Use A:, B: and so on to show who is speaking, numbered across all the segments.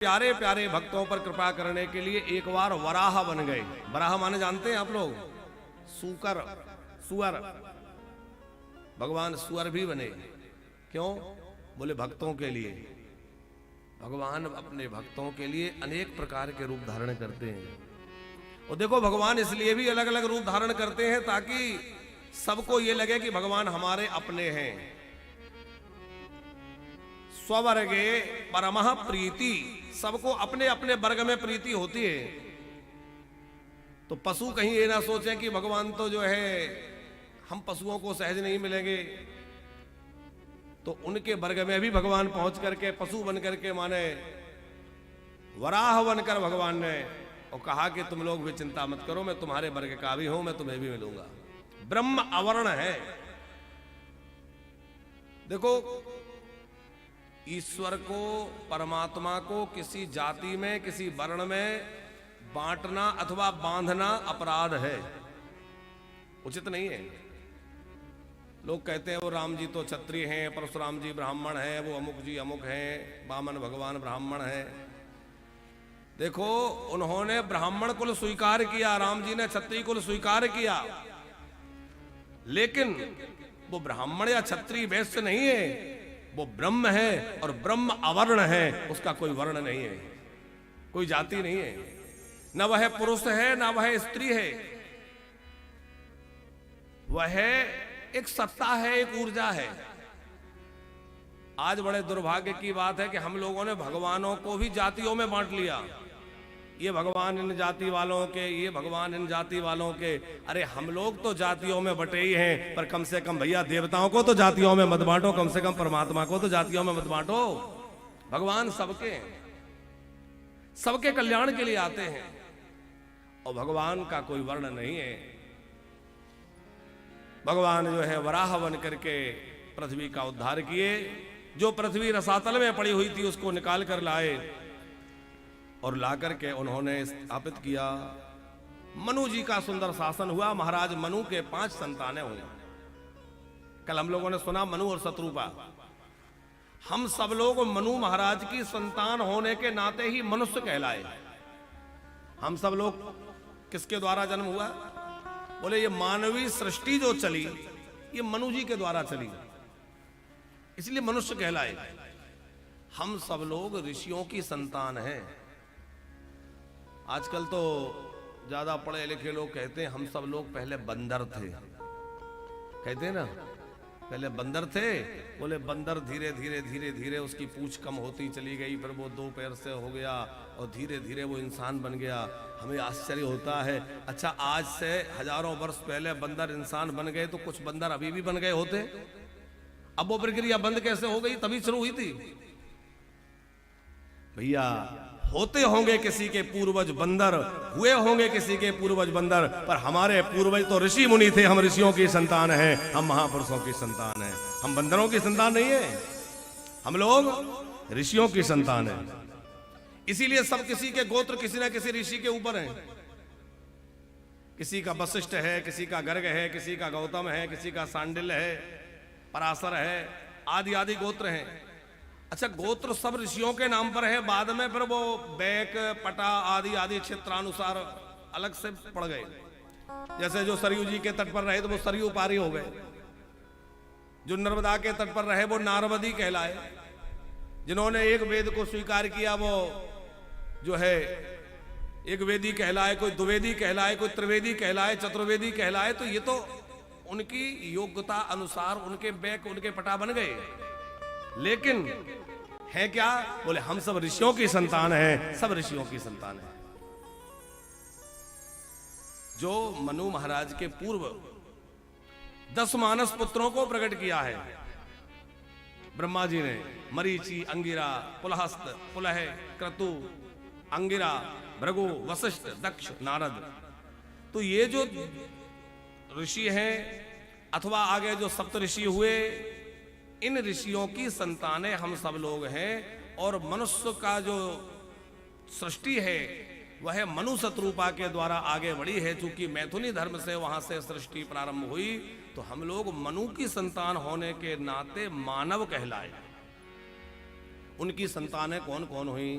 A: प्यारे प्यारे भक्तों पर कृपा करने के लिए एक बार वराह बन गए। वराह माने जानते हैं आप लोग? सूकर, सुअर। भगवान सुअर भी बने। क्यों? बोले भक्तों के लिए। भगवान अपने भक्तों के लिए अनेक प्रकार के रूप धारण करते हैं। और देखो, भगवान इसलिए भी अलग अलग रूप धारण करते हैं ताकि सबको ये लगे कि भगवान हमारे अपने हैं। स्ववर्गे परमः प्रीति, सबको अपने अपने वर्ग में प्रीति होती है। तो पशु कहीं ये ना सोचें कि भगवान तो जो है हम पशुओं को सहज नहीं मिलेंगे, तो उनके वर्ग में भी भगवान पहुंच करके पशु बन करके माने वराह बनकर भगवान ने और कहा कि तुम लोग भी चिंता मत करो, मैं तुम्हारे वर्ग का भी हूं, मैं तुम्हें भी मिलूंगा। ब्रह्म अवर्ण है। देखो, ईश्वर को, परमात्मा को किसी जाति में, किसी वर्ण में बांटना अथवा बांधना अपराध है, उचित नहीं है। लोग कहते हैं वो राम जी तो क्षत्रिय हैं, परशुराम जी ब्राह्मण हैं, वो अमुक जी अमुक हैं, वामन भगवान ब्राह्मण हैं। देखो, उन्होंने ब्राह्मण कुल स्वीकार किया, राम जी ने क्षत्रिय कुल स्वीकार किया, लेकिन वो ब्राह्मण या क्षत्रिय वैश्य नहीं है, वो ब्रह्म है और ब्रह्म अवर्ण है, उसका कोई वर्ण नहीं है, कोई जाति नहीं है, न वह पुरुष है न वह स्त्री है, वह एक सत्ता है, एक ऊर्जा है। आज बड़े दुर्भाग्य की बात है कि हम लोगों ने भगवानों को भी जातियों में बांट लिया। ये भगवान इन जाति वालों के, ये भगवान इन जाति वालों के। अरे हम लोग तो जातियों में बटे ही हैं, पर कम से कम भैया देवताओं को तो जातियों में मत बांटो, कम से कम परमात्मा को तो जातियों में मत बांटो। भगवान सबके, सबके कल्याण के लिए आते हैं और भगवान का कोई वर्ण नहीं है। भगवान जो है वराह बन करके पृथ्वी का उद्धार किए। जो पृथ्वी रसातल में पड़ी हुई थी उसको निकाल कर लाए और लाकर के उन्होंने स्थापित किया। मनु जी का सुंदर शासन हुआ। महाराज मनु के 5 संतानें हुई। कल हम लोगों ने सुना मनु और शत्रुपा। हम सब लोग मनु महाराज की संतान होने के नाते ही मनुष्य कहलाए। हम सब लोग किसके द्वारा जन्म हुआ? बोले ये मानवीय सृष्टि जो चली ये मनु जी के द्वारा चली, इसलिए मनुष्य कहलाए। हम सब लोग ऋषियों की संतान हैं। आजकल तो ज्यादा पढ़े लिखे लोग कहते हैं हम सब लोग पहले बंदर थे। कहते हैं ना, पहले बंदर थे। बोले बंदर धीरे धीरे धीरे धीरे उसकी पूंछ कम होती चली गई, फिर वो 2 पैर से हो गया और धीरे धीरे वो इंसान बन गया। हमें आश्चर्य होता है, अच्छा आज से हजारों वर्ष पहले बंदर इंसान बन गए तो कुछ बंदर अभी भी बन गए होते? अब वो प्रक्रिया बंद कैसे हो गई? तभी शुरू हुई थी। भैया होते होंगे किसी के पूर्वज बंदर, हुए होंगे किसी के पूर्वज बंदर, पर हमारे पूर्वज तो ऋषि मुनि थे। हम ऋषियों की संतान हैं, हम महापुरुषों की संतान हैं। हम बंदरों की संतान नहीं है, हम लोग ऋषियों की संतान हैं। इसीलिए सब किसी के गोत्र किसी न किसी ऋषि के ऊपर हैं। किसी का वशिष्ठ है, किसी का गर्ग है, किसी का गौतम है, किसी का सांडिल्य है, पराशर है, आदि आदि गोत्र हैं। अच्छा, गोत्र सब ऋषियों के नाम पर है, बाद में फिर वो बैक, पटा आदि आदि क्षेत्रानुसार अलग से पड़ गए। जैसे जो सरयू जी के तट पर रहे तो वो सरयू पारी हो गए, जो नर्मदा के तट पर रहे वो नारवदी कहलाए, जिन्होंने एक वेद को स्वीकार किया वो जो है एक वेदी कहलाए, कोई द्विवेदी कहलाए, कोई त्रिवेदी कहलाए, चतुर्वेदी कहलाए। तो ये तो उनकी योग्यता अनुसार उनके बैक, उनके पटा बन गए। लेकिन है क्या? बोले हम सब ऋषियों की संतान हैं, सब ऋषियों की संतान है। जो मनु महाराज के पूर्व 10 मानस पुत्रों को प्रकट किया है ब्रह्मा जी ने, मरीचि, अंगिरा, पुलहस्त, पुलह, क्रतु, अंगिरा, भृगु, वशिष्ठ, दक्ष, नारद। तो ये जो ऋषि हैं अथवा आगे जो सप्त ऋषि हुए, इन ऋषियों की संतानें हम सब लोग हैं। और मनुष्य का जो सृष्टि है वह मनु शत्रुपा के द्वारा आगे बढ़ी है। चूंकि मैथुनी धर्म से वहां से सृष्टि प्रारंभ हुई, तो हम लोग मनु की संतान होने के नाते मानव कहलाए। उनकी संतानें कौन कौन हुई?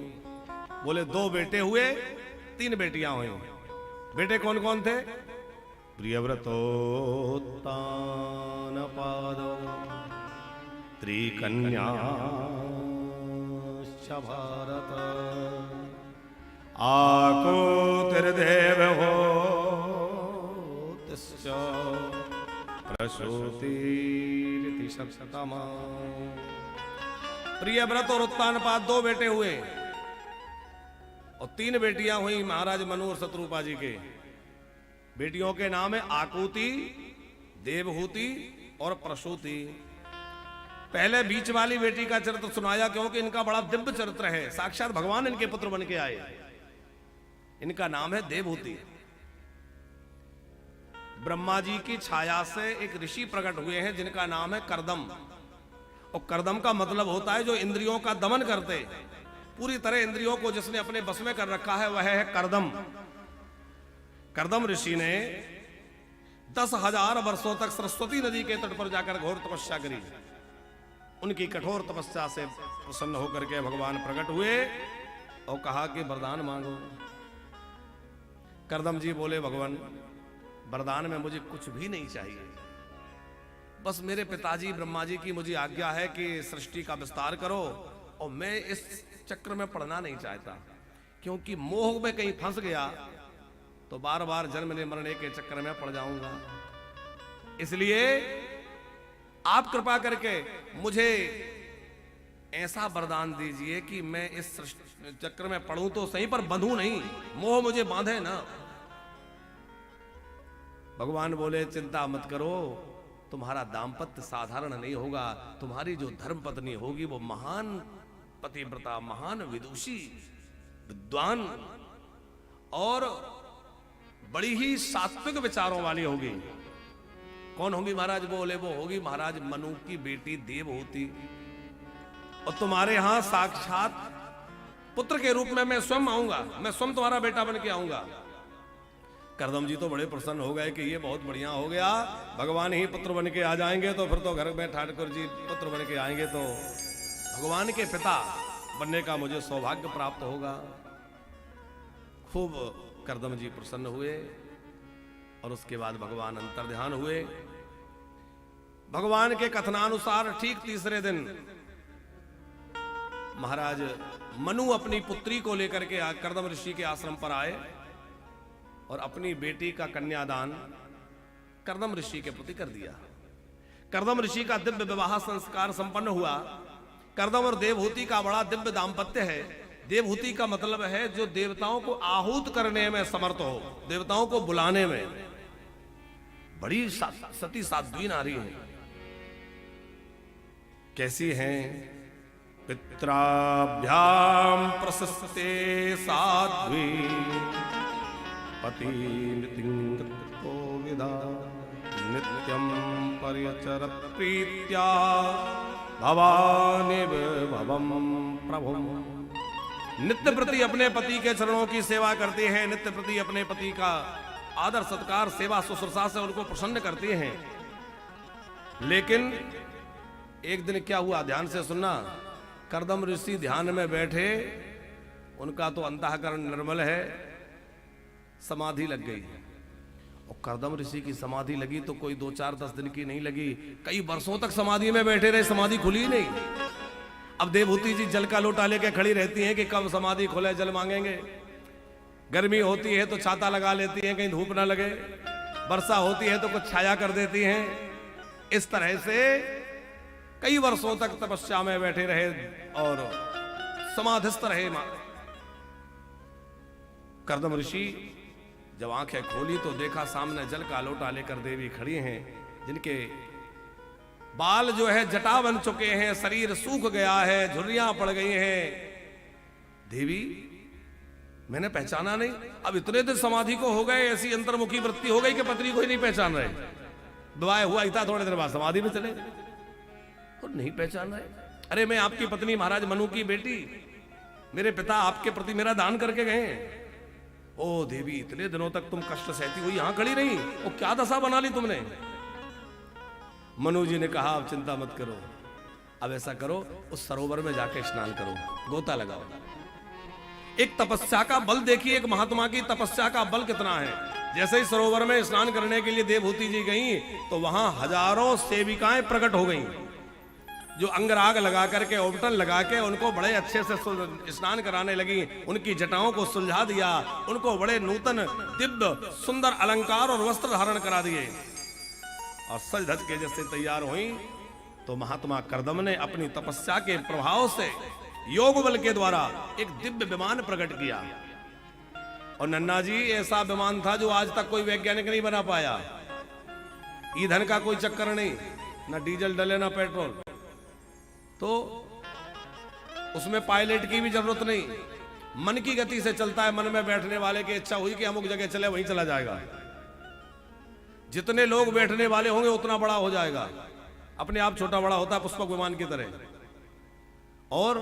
A: बोले 2 बेटे हुए, 3 बेटियां हुई। बेटे कौन कौन थे? प्रियव्रतोत्तानपादो त्रिकन्याश्च भारत आकुतिर्देवहोतिश्च प्रसूतिरिति शतमा। प्रियव्रत और उत्तानपाद 2 बेटे हुए और 3 बेटियां हुई महाराज मनु और शत्रुपा जी के। बेटियों के नाम है आकुति, देवहूति और प्रसूति। पहले बीच वाली बेटी का चरित्र सुनाया क्योंकि इनका बड़ा दिव्य चरित्र है, साक्षात भगवान इनके पुत्र बन के आए। इनका नाम है देवहूति। ब्रह्मा जी की छाया से एक ऋषि प्रकट हुए हैं जिनका नाम है करदम। और करदम का मतलब होता है जो इंद्रियों का दमन करते, पूरी तरह इंद्रियों को जिसने अपने बस में कर रखा है वह है करदम। करदम ऋषि ने 10,000 वर्षों तक सरस्वती नदी के तट पर जाकर घोर तपस्या करी। उनकी कठोर तपस्या से प्रसन्न होकर के भगवान प्रकट हुए और कहा कि वरदान मांगो। करदम जी बोले भगवान वरदान में मुझे कुछ भी नहीं चाहिए, बस मेरे पिताजी ब्रह्मा जी की मुझे आज्ञा है कि सृष्टि का विस्तार करो और मैं इस चक्र में पड़ना नहीं चाहता, क्योंकि मोह में कहीं फंस गया तो बार बार जन्मने मरने के चक्कर में पड़ जाऊंगा। इसलिए आप कृपा करके मुझे ऐसा वरदान दीजिए कि मैं इस चक्र में पड़ूं तो सही पर बंधूं नहीं, मोह मुझे बांधे ना। भगवान बोले चिंता मत करो, तुम्हारा दाम्पत्य साधारण नहीं होगा, तुम्हारी जो धर्म पत्नी होगी वो महान पतिव्रता, महान विदुषी, विद्वान और बड़ी ही सात्विक विचारों वाली होगी। कौन होगी महाराज? बोले वो होगी महाराज मनु की बेटी देवहूति। और तुम्हारे यहां साक्षात पुत्र के रूप में मैं स्वयं आऊंगा, मैं स्वयं तुम्हारा बेटा बन के आऊंगा। करदम जी तो बड़े प्रसन्न हो गए कि ये बहुत बढ़िया हो गया, भगवान ही पुत्र बन के आ जाएंगे तो फिर तो घर में ठाकुर जी पुत्र बन के आएंगे तो भगवान के पिता बनने का मुझे सौभाग्य प्राप्त होगा। खूब करदम जी प्रसन्न हुए और उसके बाद भगवान अंतर्ध्यान हुए। भगवान के कथनानुसार ठीक तीसरे दिन महाराज मनु अपनी पुत्री को लेकर के करदम ऋषि के आश्रम पर आए और अपनी बेटी का कन्यादान करदम ऋषि के प्रति कर दिया। करदम ऋषि का दिव्य विवाह संस्कार संपन्न हुआ। करदम और देवहूति का बड़ा दिव्य दाम्पत्य है। देवहूति का मतलब है जो देवताओं को आहूत करने में समर्थ हो, देवताओं को बुलाने में। बड़ी सती साध्वी नारी है। कैसी हैं? पित्राभ्याम प्रशस्ते साध्वी पति को विदा नित्यं पर्यचरत प्रीत्या भवानि भवम प्रभुम। नित्य प्रति अपने पति के चरणों की सेवा करती हैं, नित्य प्रति अपने पति का आदर सत्कार सेवा शुश्रूषा से उनको प्रसन्न करती हैं। लेकिन एक दिन क्या हुआ, ध्यान से सुनना। करदम ऋषि ध्यान में बैठे, उनका तो अंतःकरण निर्मल है, समाधि लग गई। और करदम ऋषि की समाधि लगी तो कोई 2, 4, 10 दिन की नहीं लगी, कई वर्षों तक समाधि में बैठे रहे, समाधि खुली नहीं। अब देवहूति जी जल का लोटा लेके खड़ी रहती हैं कि कब समाधि खुले, जल मांगेंगे। गर्मी होती है तो छाता लगा लेती हैं कहीं धूप ना लगे, वर्षा होती है तो कुछ छाया कर देती हैं। इस तरह से कई वर्षों तक तपस्या में बैठे रहे और समाधिस्थ रहे। करदम ऋषि जब आंखें खोली तो देखा सामने जल का लोटा लेकर देवी खड़ी हैं, जिनके बाल जो है जटा बन चुके हैं, शरीर सूख गया है, झुर्रियां पड़ गई हैं। देवी मैंने पहचाना नहीं। अब इतने दिन समाधि को हो गए, ऐसी अंतर्मुखी वृत्ति हो गई कि पत्नी को ही नहीं पहचान रहे। विवाह हुआ था, थोड़े देर बाद समाधि में चले और नहीं पहचान रहे। अरे मैं आपकी पत्नी महाराज मनु की बेटी, मेरे पिता आपके प्रति मेरा दान करके गए। ओ देवी, इतने दिनों तक तुम कष्ट सहती हुई यहां खड़ी रही, वो क्या दशा बना ली तुमने? मनु जी ने कहा अब चिंता मत करो, अब ऐसा करो उस सरोवर में जाके स्नान करो, गोता लगाओ। एक तपस्या का बल देखिए, एक महात्मा की तपस्या का बल कितना है। जैसे ही सरोवर में स्नान करने के लिए देवहूति जी गई तो वहां हजारों सेविकाएं प्रकट हो गईं, जो अंगराग लगा करके, ओबटन लगा के उनको बड़े अच्छे से स्नान कराने लगी, उनकी जटाओं को सुलझा दिया, उनको बड़े नूतन दिव्य सुंदर अलंकार और वस्त्र धारण करा दिए और सज धज के जैसे तैयार हुई। तो महात्मा कर्दम ने अपनी तपस्या के प्रभाव से योग बल के द्वारा एक दिव्य विमान प्रकट किया। और नन्ना जी ऐसा विमान था जो आज तक कोई वैज्ञानिक नहीं बना पाया। ईंधन का कोई चक्कर नहीं, ना डीजल डले ना पेट्रोल, तो उसमें पायलट की भी जरूरत नहीं, मन की गति से चलता है। मन में बैठने वाले की इच्छा हुई कि अमुक जगह चले, वहीं चला जाएगा। जितने लोग बैठने वाले होंगे उतना बड़ा हो जाएगा, अपने आप छोटा बड़ा होता है पुष्पक विमान की तरह। और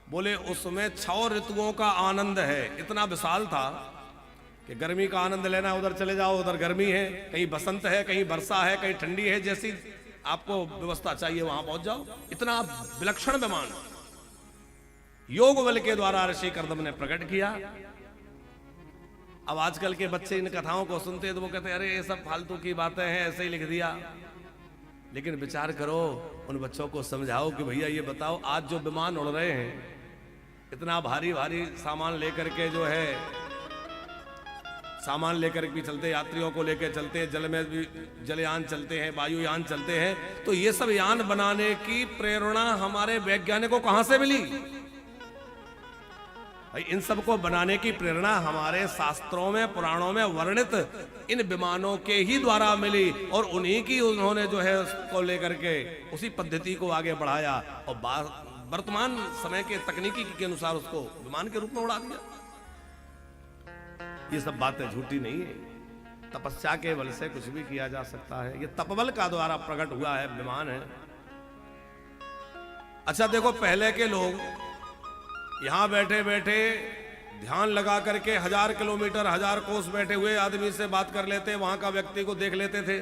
A: बोले उसमें 6 ऋतुओं का आनंद है, इतना विशाल था कि गर्मी का आनंद लेना उधर चले जाओ, उधर गर्मी है, कहीं बसंत है, कहीं वर्षा है, कहीं ठंडी है, जैसी आपको व्यवस्था चाहिए वहां पहुंच जाओ। इतना विलक्षण विमान योग बल के द्वारा ऋषि कर्दम ने प्रकट किया। अब आजकल के बच्चे इन कथाओं को सुनते हैं तो वो कहते हैं अरे ये सब फालतू की बातें हैं, ऐसे ही लिख दिया। लेकिन विचार करो, उन बच्चों को समझाओ कि भैया ये बताओ, आज जो विमान उड़ रहे हैं, इतना भारी भारी सामान लेकर के जो है, सामान लेकर भी चलते, यात्रियों को लेकर चलते हैं, जल में भी जलयान चलते हैं, वायुयान चलते हैं, तो ये सब यान बनाने की प्रेरणा हमारे वैज्ञानिकों को कहां से मिली? भाई इन सब को बनाने की प्रेरणा हमारे शास्त्रों में, पुराणों में वर्णित इन विमानों के ही द्वारा मिली, और उन्हीं की उन्होंने जो है उसको लेकर के उसी पद्धति को आगे बढ़ाया और वर्तमान समय के तकनीकी के अनुसार उसको विमान के रूप में उड़ा दिया। ये सब बातें झूठी नहीं है, तपस्या के बल से कुछ भी किया जा सकता है। ये तपबल का द्वारा प्रकट हुआ है विमान है। अच्छा देखो, पहले के लोग यहां बैठे बैठे ध्यान लगा करके 1000 किलोमीटर 1000 कोस बैठे हुए आदमी से बात कर लेते, वहां का व्यक्ति को देख लेते थे।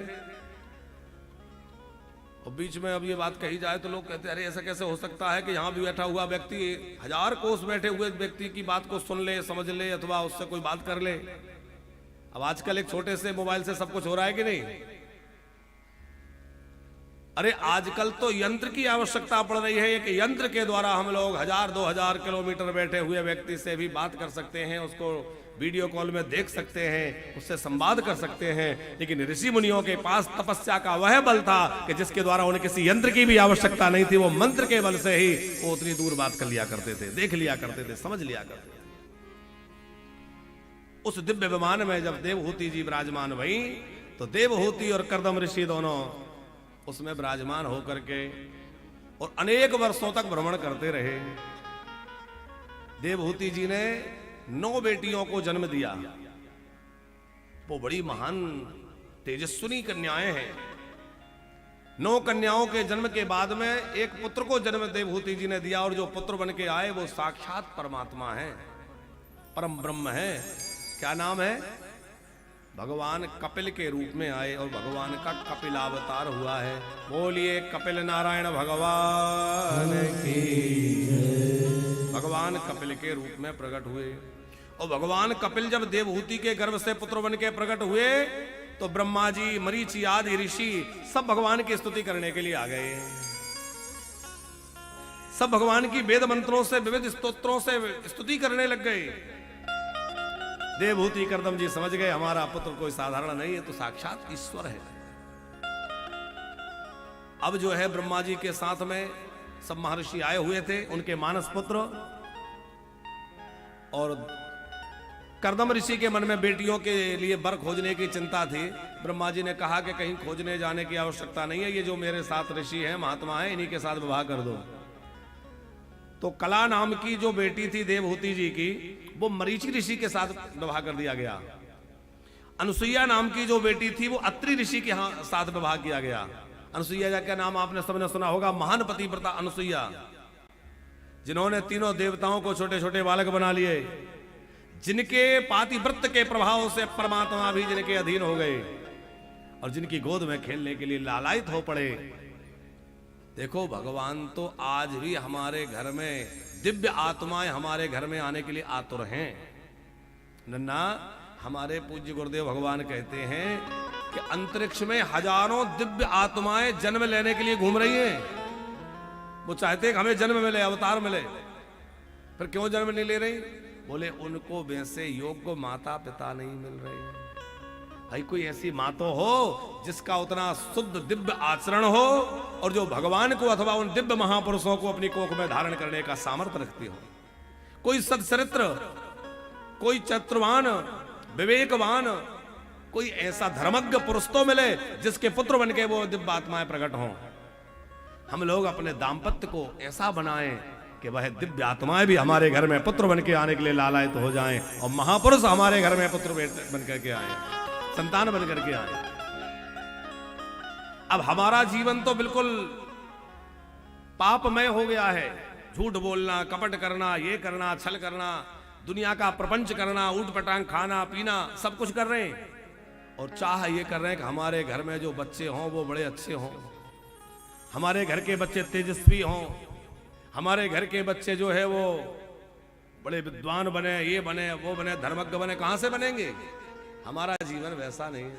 A: और बीच में अब ये बात कही जाए तो लोग कहते हैं अरे ऐसा कैसे हो सकता है कि यहां भी बैठा हुआ व्यक्ति 1000 कोस बैठे हुए व्यक्ति की बात को सुन ले, समझ ले, अथवा उससे कोई बात कर ले। अब आजकल एक छोटे से मोबाइल से सब कुछ हो रहा है कि नहीं? अरे आजकल तो यंत्र की आवश्यकता पड़ रही है। एक यंत्र के द्वारा हम लोग 1000-2000 किलोमीटर बैठे हुए व्यक्ति से भी बात कर सकते हैं, उसको वीडियो कॉल में देख सकते हैं, उससे संवाद कर सकते हैं। लेकिन ऋषि मुनियों के पास तपस्या का वह बल था कि जिसके द्वारा उन्हें किसी यंत्र की भी आवश्यकता नहीं थी। वो मंत्र के बल से ही वो उतनी दूर बात कर लिया करते थे, देख लिया करते थे, समझ लिया करते थे। उस दिव्य विमान में जब देवहूति जी विराजमान हुई तो देवहूति और कर्दम ऋषि दोनों उसमें विराजमान होकर के और अनेक वर्षों तक भ्रमण करते रहे। देवहूति जी ने 9 बेटियों को जन्म दिया। वो बड़ी महान तेजस्विनी कन्याएं हैं। 9 कन्याओं के जन्म के बाद में एक पुत्र को जन्म देवहूति जी ने दिया, और जो पुत्र बन के आए वो साक्षात परमात्मा है, परम ब्रह्म है। क्या नाम है? भगवान कपिल के रूप में आए और भगवान का कपिलावतार हुआ है। बोलिए कपिल नारायण भगवान की। भगवान कपिल के रूप में प्रकट हुए, और भगवान कपिल जब देवहूति के गर्भ से पुत्र बन के प्रकट हुए तो ब्रह्मा जी, मरीचि आदि ऋषि सब भगवान की स्तुति करने के लिए आ गए। सब भगवान की वेद मंत्रों से, विविध स्तोत्रों से स्तुति करने लग गए। देवहूति कर्दम जी समझ गए हमारा पुत्र कोई साधारण नहीं है, तो साक्षात ईश्वर है। अब जो है ब्रह्मा जी के साथ में सब महर्षि आए हुए थे, उनके मानस पुत्र, और कर्दम ऋषि के मन में बेटियों के लिए वर खोजने की चिंता थी। ब्रह्मा जी ने कहा कि कहीं खोजने जाने की आवश्यकता नहीं है, ये जो मेरे साथ ऋषि हैं, महात्मा हैं, इन्हीं के साथ विवाह कर दो। तो कला नाम की जो बेटी थी देवहूति जी की, वो मरीचि ऋषि के साथ विवाह कर दिया गया। अनुसुईया नाम की जो बेटी थी वो अत्रि ऋषि के साथ विवाह किया गया। अनुसुईया का नाम आपने सबने सुना होगा, महान पतिव्रता अनुसुईया, जिन्होंने तीनों देवताओं को छोटे छोटे बालक बना लिए, जिनके पातिव्रत के प्रभाव से परमात्मा भी जिनके अधीन हो गए और जिनकी गोद में खेलने के लिए लालायित हो पड़े। देखो भगवान तो आज भी हमारे घर में दिव्य आत्माएं हमारे घर में आने के लिए आतुर हैं। नन्ना, हमारे पूज्य गुरुदेव भगवान कहते हैं कि अंतरिक्ष में हजारों दिव्य आत्माएं जन्म लेने के लिए घूम रही हैं। वो चाहते हैं कि हमें जन्म मिले, अवतार मिले, फिर क्यों जन्म नहीं ले रही? बोले उनको वैसे योग्य माता पिता नहीं मिल रहे। भाई कोई ऐसी माँ तो हो जिसका उतना शुद्ध दिव्य आचरण हो और जो भगवान को अथवा उन दिव्य महापुरुषों को अपनी कोख में धारण करने का सामर्थ्य रखती हो। कोई सच्चरित्र, कोई चरित्रवान, विवेकवान, कोई ऐसा धर्मज्ञ पुरुष तो मिले जिसके पुत्र बनके वो दिव्य आत्माएं प्रकट हों। हम लोग अपने दाम्पत्य को ऐसा बनाएं कि वह दिव्य आत्माएं भी हमारे घर में पुत्र बनके आने के लिए लालायित हो जाएं और महापुरुष हमारे घर में पुत्र बनकर के आए, संतान बनकर के आए। अब हमारा जीवन तो बिल्कुल पापमय हो गया है। झूठ बोलना, कपट करना, ये करना, छल करना, दुनिया का प्रपंच करना, ऊट पटांग खाना पीना, सब कुछ कर रहे हैं। और चाह ये कर रहे हैं कि हमारे घर में जो बच्चे हों वो बड़े अच्छे हों, हमारे घर के बच्चे तेजस्वी हों, हमारे घर के बच्चे जो है वो बड़े विद्वान बने, ये बने, वो बने, धर्मज्ञ बने। कहां से बनेंगे? हमारा जीवन वैसा नहीं है।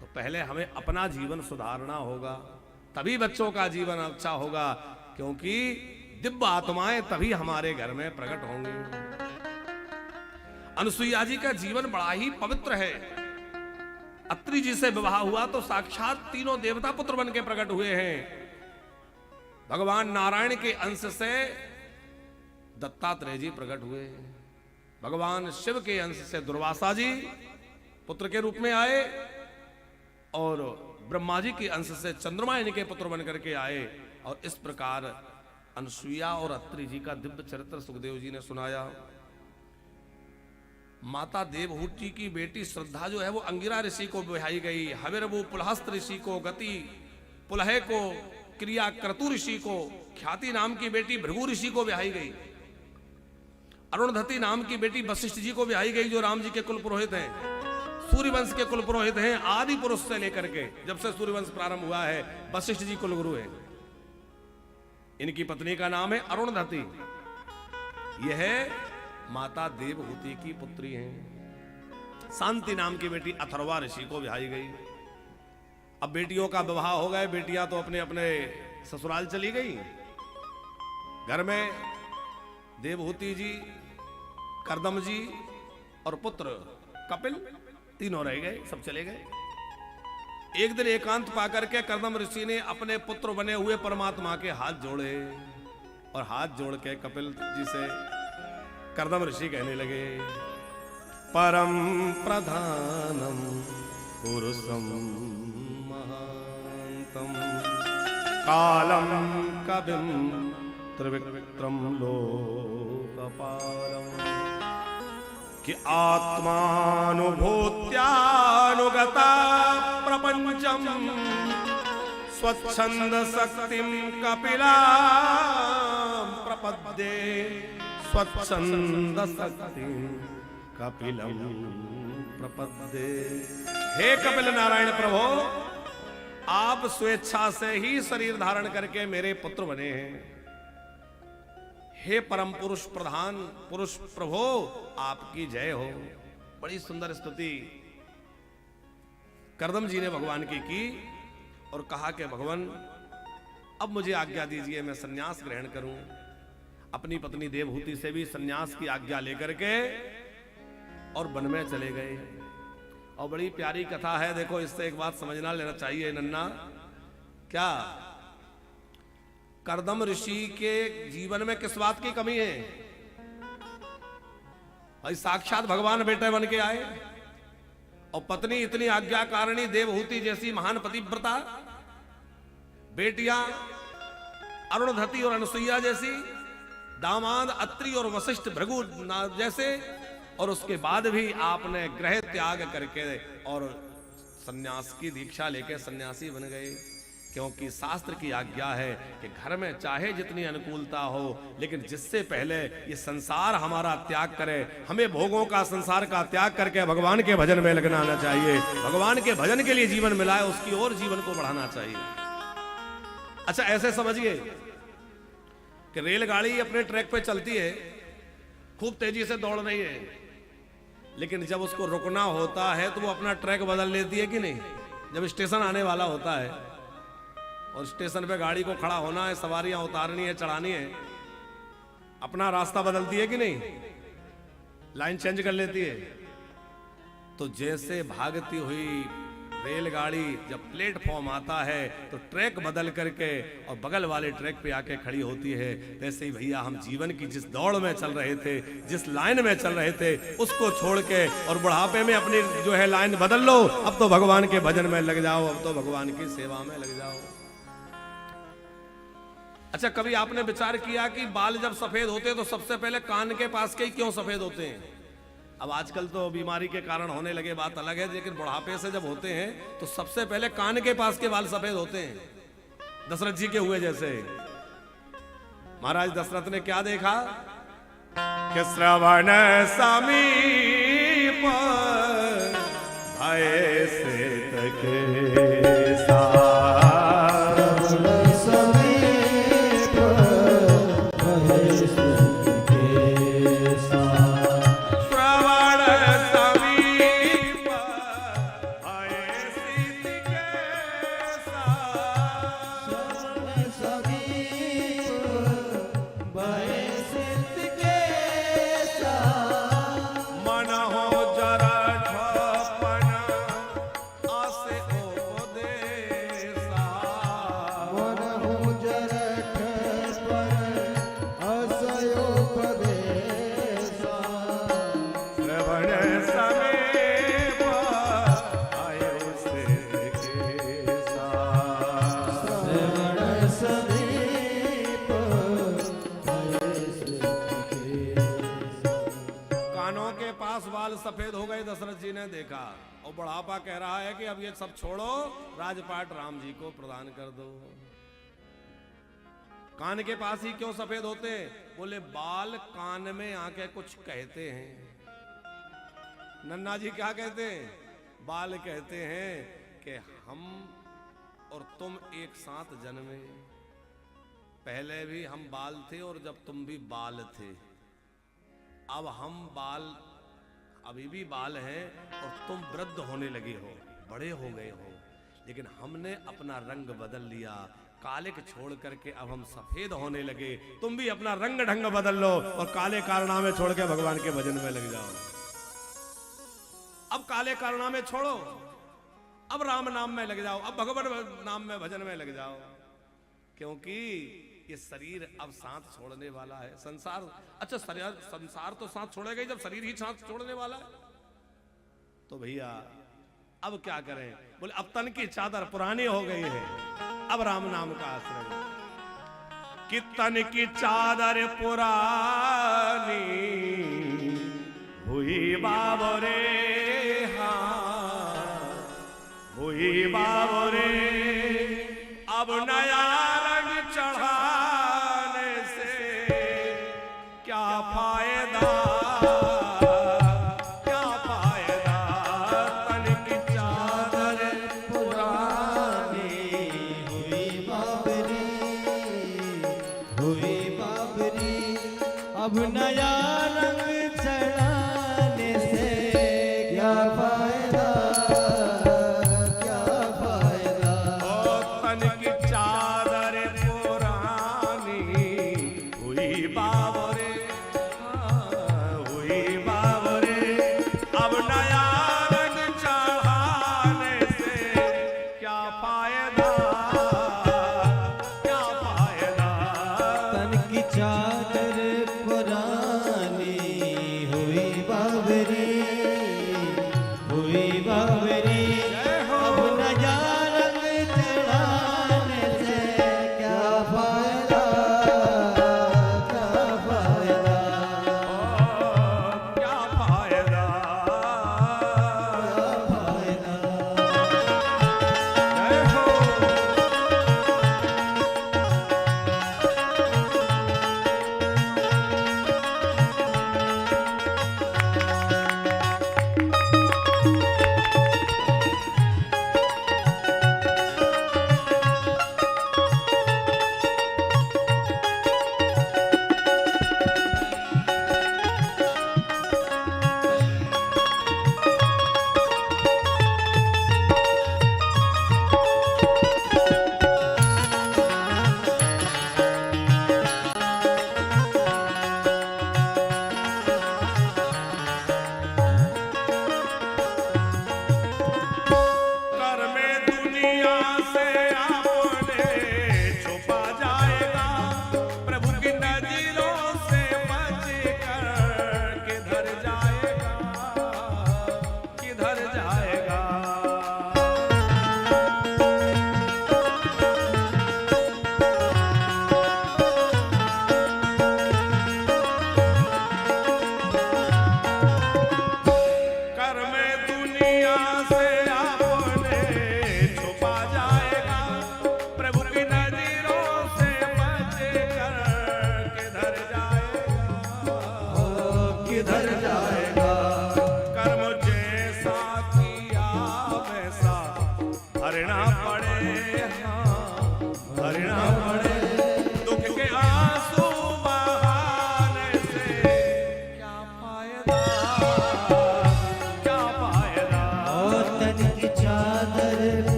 A: तो पहले हमें अपना जीवन सुधारना होगा, तभी बच्चों का जीवन अच्छा होगा, क्योंकि दिव्य आत्माएं तभी हमारे घर में प्रकट होंगी। अनुसुईया जी का जीवन बड़ा ही पवित्र है। अत्रि जी से विवाह हुआ तो साक्षात तीनों देवता पुत्र बन के प्रकट हुए हैं। भगवान नारायण के अंश से दत्तात्रेय जी प्रकट हुए, भगवान शिव के अंश से दुर्वासा जी पुत्र के रूप में आए और ब्रह्मा जी के अंश से चंद्रमा इनके पुत्र बनकर के आए। और इस प्रकार अनुसुईया और अत्रि जी का दिव्य चरित्र सुखदेव जी ने सुनाया। माता देवहूति की बेटी श्रद्धा जो है वो अंगिरा ऋषि को ब्याही गई। हविर्भु पुलहस्त ऋषि को, गति पुलहे को, क्रिया क्रतु ऋषि को, ख्याति नाम की बेटी भृगु ऋषि को ब्याही गई। अरुणधति नाम की बेटी वशिष्ठ जी को ब्याही गई, जो राम जी के कुल पुरोहित हैं, सूर्यवंश के कुल पुरोहित हैं। आदि पुरुष से लेकर के जब से सूर्यवंश प्रारंभ हुआ है, वशिष्ठ जी कुल गुरु हैं। इनकी पत्नी का नाम है अरुणधति। यह माता देवहूति की पुत्री हैं। शांति नाम की बेटी अथर्वा ऋषि को ब्याही गई। अब बेटियों का विवाह हो गए, बेटियां तो अपने अपने ससुराल चली गई। घर में देवहूति जी, कर्दम जी और पुत्र कपिल तीनों रह गए, सब चले गए। एक दिन एकांत पाकर के कर्दम ऋषि ने अपने पुत्र बने हुए परमात्मा के हाथ जोड़े और हाथ जोड़ के कपिल जी से कर्दम ऋषि कहने लगे, परम प्रधानम पुरुषम महांतम कालम कविम त्रिविक्रम लोकपालम, कि आत्मानुभूत्यानुगता प्रपंचम स्वच्छंद शक्तिम कपिला प्रपद्ये, स्वच्छंद शक्ति कपिलम प्रपद्ये। हे कपिल नारायण प्रभो, आप स्वेच्छा से ही शरीर धारण करके मेरे पुत्र बने हैं। हे परम पुरुष प्रधान पुरुष प्रभो, आपकी जय हो। बड़ी सुंदर स्तुति कर्दम जी ने भगवान की और कहा कि भगवान अब मुझे आज्ञा दीजिए, मैं सन्यास ग्रहण करूं। अपनी पत्नी देवहूति से भी सन्यास की आज्ञा लेकर के और वन में चले गए। और बड़ी प्यारी कथा है, देखो इससे एक बात समझना लेना चाहिए नन्ना। क्या कर्दम ऋषि के जीवन में किस बात की कमी है? भाई साक्षात भगवान बेटे बन के आए और पत्नी इतनी आज्ञाकारिणी देवहूति जैसी महान पतिव्रता, बेटियां अरुणधति और अनुसुईया जैसी, दामाद अत्रि और वशिष्ठ भृगु जैसे, और उसके बाद भी आपने ग्रह त्याग करके और सन्यास की दीक्षा लेकर सन्यासी बन गए। क्योंकि शास्त्र की आज्ञा है कि घर में चाहे जितनी अनुकूलता हो, लेकिन जिससे पहले ये संसार हमारा त्याग करे, हमें भोगों का संसार का त्याग करके भगवान के भजन में लगना आना चाहिए। भगवान के भजन के लिए जीवन मिला है, उसकी ओर जीवन को बढ़ाना चाहिए। अच्छा ऐसे समझिए कि रेलगाड़ी अपने ट्रैक पे चलती है, खूब तेजी से दौड़ रही है, लेकिन जब उसको रुकना होता है तो वो अपना ट्रैक बदल लेती है कि नहीं? जब स्टेशन आने वाला होता है और स्टेशन पे गाड़ी को खड़ा होना है, सवारियां उतारनी है, चढ़ानी है, अपना रास्ता बदलती है कि नहीं? लाइन चेंज कर लेती है। तो जैसे भागती हुई रेलगाड़ी जब प्लेटफॉर्म आता है तो ट्रैक बदल करके और बगल वाले ट्रैक पे आके खड़ी होती है, वैसे ही भैया हम जीवन की जिस दौड़ में चल रहे थे, जिस लाइन में चल रहे थे, उसको छोड़ के और बुढ़ापे में अपनी जो है लाइन बदल लो। अब तो भगवान के भजन में लग जाओ, अब तो भगवान की सेवा में लग जाओ। अच्छा, कभी आपने विचार किया कि बाल जब सफेद होते तो सबसे पहले कान के पास के ही क्यों सफेद होते हैं? अब आजकल तो बीमारी के कारण होने लगे, बात अलग है, लेकिन बुढ़ापे से जब होते हैं तो सबसे पहले कान के पास के बाल सफेद होते हैं, दशरथ जी के हुए जैसे। महाराज दशरथ ने क्या देखा कि श्रवण समीप भय से तके सा, सफेद हो गए। दशरथ जी ने देखा और बुढ़ापा कह रहा है कि अब ये सब छोड़ो, राजपाट राम जी को प्रदान कर दो। कान के पास ही क्यों सफेद होते? बोले बाल कान में आके कुछ कहते हैं। नन्ना जी क्या कहते हैं? बाल कहते हैं कि हम और तुम एक साथ जन्मे, पहले भी हम बाल थे और जब तुम भी बाल थे, अब हम बाल अभी भी बाल हैं और तुम वृद्ध होने लगे हो, बड़े हो गए हो, लेकिन हमने अपना रंग बदल लिया, काले को छोड़ करके अब हम सफेद होने लगे। तुम भी अपना रंग ढंग बदल लो और काले कारनामे छोड़ के भगवान के भजन में लग जाओ। अब काले कारनामे छोड़ो, अब राम नाम में लग जाओ, अब भगवान नाम में भजन में लग जाओ, क्योंकि ये शरीर अब सांस छोड़ने वाला है। संसार, अच्छा संसार तो सांस छोड़ेगा ही जब शरीर ही सांस छोड़ने वाला है। तो भैया अब क्या करें? बोले अब तन की चादर पुरानी हो गई है, अब राम नाम का आश्रय। कि तन की चादर पुरानी हुई बाबरे, हाँ हुई बाबरे, अब नया रंग चढ़ाने से क्या फायदा, क्या फायदा, तन की चादर पुरानी
B: हुई बाबरी, अब नया रंग चढ़ाने से क्या फायदा, क्या फायदा।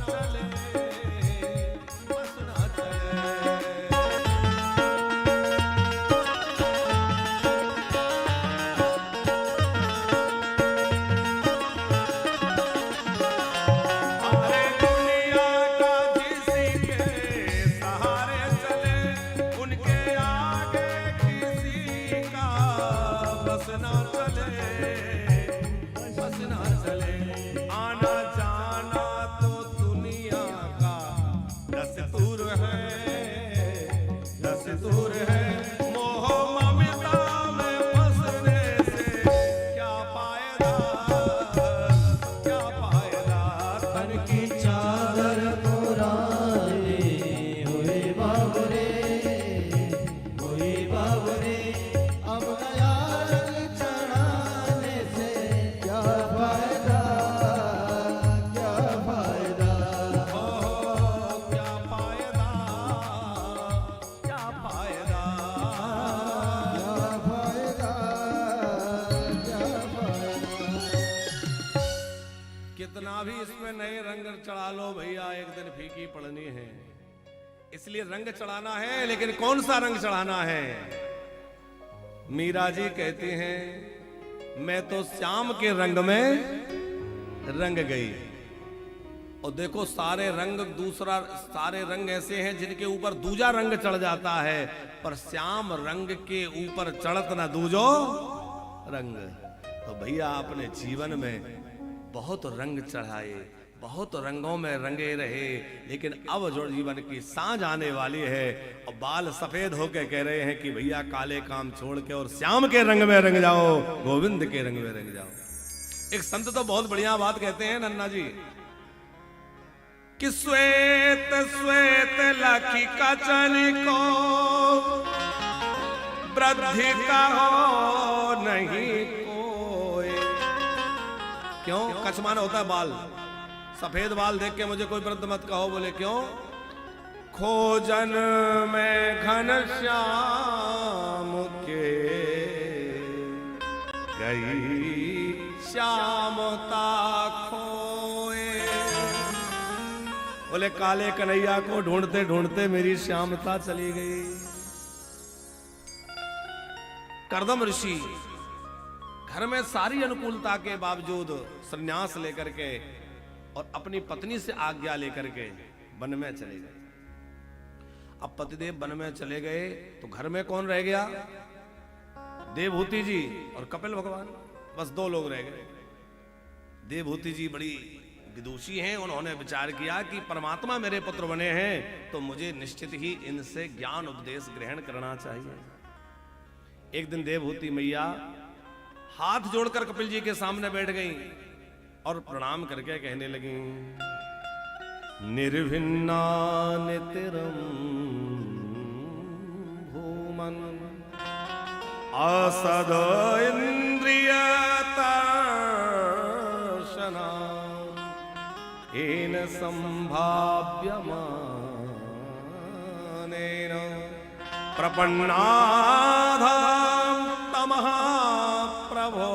A: चले, बस ना चले। अरे दुनिया का जिसके सहारे चले, उनके आगे किसी का बस ना चले, बस ना चले। आना जाना तो दुनिया का दस्तूर है, दस्तूर है। मोह ममता में फंसने से क्या फायदा, क्या फायदा।
B: तन की चादर पुरानी हुई बाबरे, हुई बाबरे। अब नया रंग चढ़ाने से क्या फायदा, क्या फायदा।
A: क्या फायदा, क्या फायदा।
B: क्या फायदा, क्या फायदा।
A: कितना भी इसमें नए रंग चढ़ा लो भैया, एक दिन फीकी पड़नी है। इसलिए रंग चढ़ाना है, लेकिन कौन सा रंग चढ़ाना है। मीरा जी कहती हैं मैं तो श्याम के रंग में रंग गई। और देखो सारे रंग दूसरा, सारे रंग ऐसे हैं जिनके ऊपर दूजा रंग चढ़ जाता है, पर श्याम रंग के ऊपर चढ़त ना दूजो रंग। तो भैया अपने जीवन में बहुत रंग चढ़ाए, बहुत रंगों में रंगे रहे, लेकिन अब जो जीवन की सांझ आने वाली है और बाल सफेद होके कह रहे हैं कि भैया काले काम छोड़ के और श्याम के रंग में रंग जाओ, गोविंद के रंग में रंग जाओ। एक संत तो बहुत बढ़िया बात कहते हैं नन्ना जी कि श्वेत श्वेत लखी कचन को वृद्धि का हो नहीं कोई। क्यों? कच माना होता है बाल, सफेद बाल देख के मुझे कोई वृद्ध मत कहो। बोले क्यों? खोजन में घन श्याम के गई श्यामता खोए। बोले काले कन्हैया को ढूंढते ढूंढते मेरी श्यामता चली गई। करदम ऋषि घर में सारी अनुकूलता के बावजूद संन्यास लेकर के और अपनी पत्नी से आज्ञा लेकर के वन में चले गए। अब पतिदेव वन में चले गए तो घर में कौन रह गया? देवहूति जी और कपिल भगवान, बस दो लोग रह गए। देवहूति जी बड़ी विदुषी हैं, उन्होंने विचार किया कि परमात्मा मेरे पुत्र बने हैं तो मुझे निश्चित ही इनसे ज्ञान उपदेश ग्रहण करना चाहिए। एक दिन देवहूति मैया हाथ जोड़कर कपिल जी के सामने बैठ गई और प्रणाम करके कहने लगी निर्भिन्ना नितिरम भूमन असद इंद्रिय तर्शना येन संभाव्यमानेन प्रपन्नाधाम तमः प्रभो।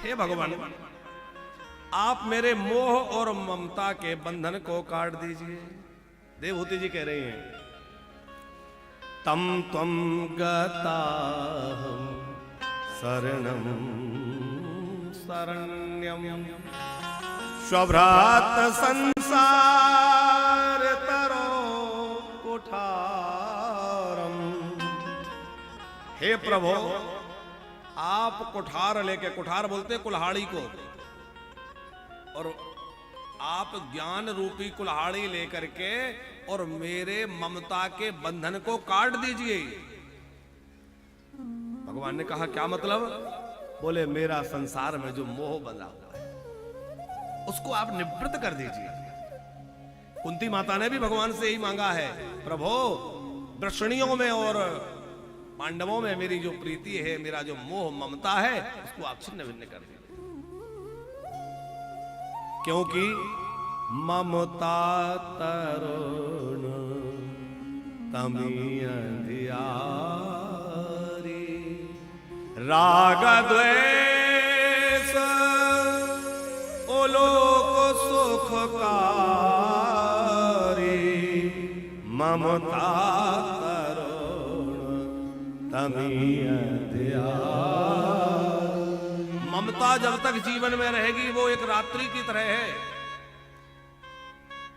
A: हे भगवान, आप मेरे मोह और ममता के बंधन को काट दीजिए। देवहूति जी कह रही हैं तम त्वं गताहं शरणं शरण्यं स्वभ्रात संसार तरो कुठारम। हे प्रभु, आप कुठार लेके, कुठार बोलते कुल्हाड़ी को, और आप ज्ञान रूपी कुल्हाड़ी लेकर के और मेरे ममता के बंधन को काट दीजिए। भगवान ने कहा क्या मतलब? बोले मेरा संसार में जो मोह बंधा हुआ है उसको आप निवृत्त कर दीजिए। कुंती माता ने भी भगवान से यही मांगा है, प्रभु वृषणियों में और पांडवों में मेरी जो प्रीति है, मेरा जो मोह ममता है, उसको आप छिन्न भिन्न कर दीजिए। क्योंकि ममता तरुण तमी अंधियारी राग द्वेष ओलोक सुख ममता करुण तमी अध्याय। ममता जब तक जीवन में रहेगी वो एक रात्रि की तरह है।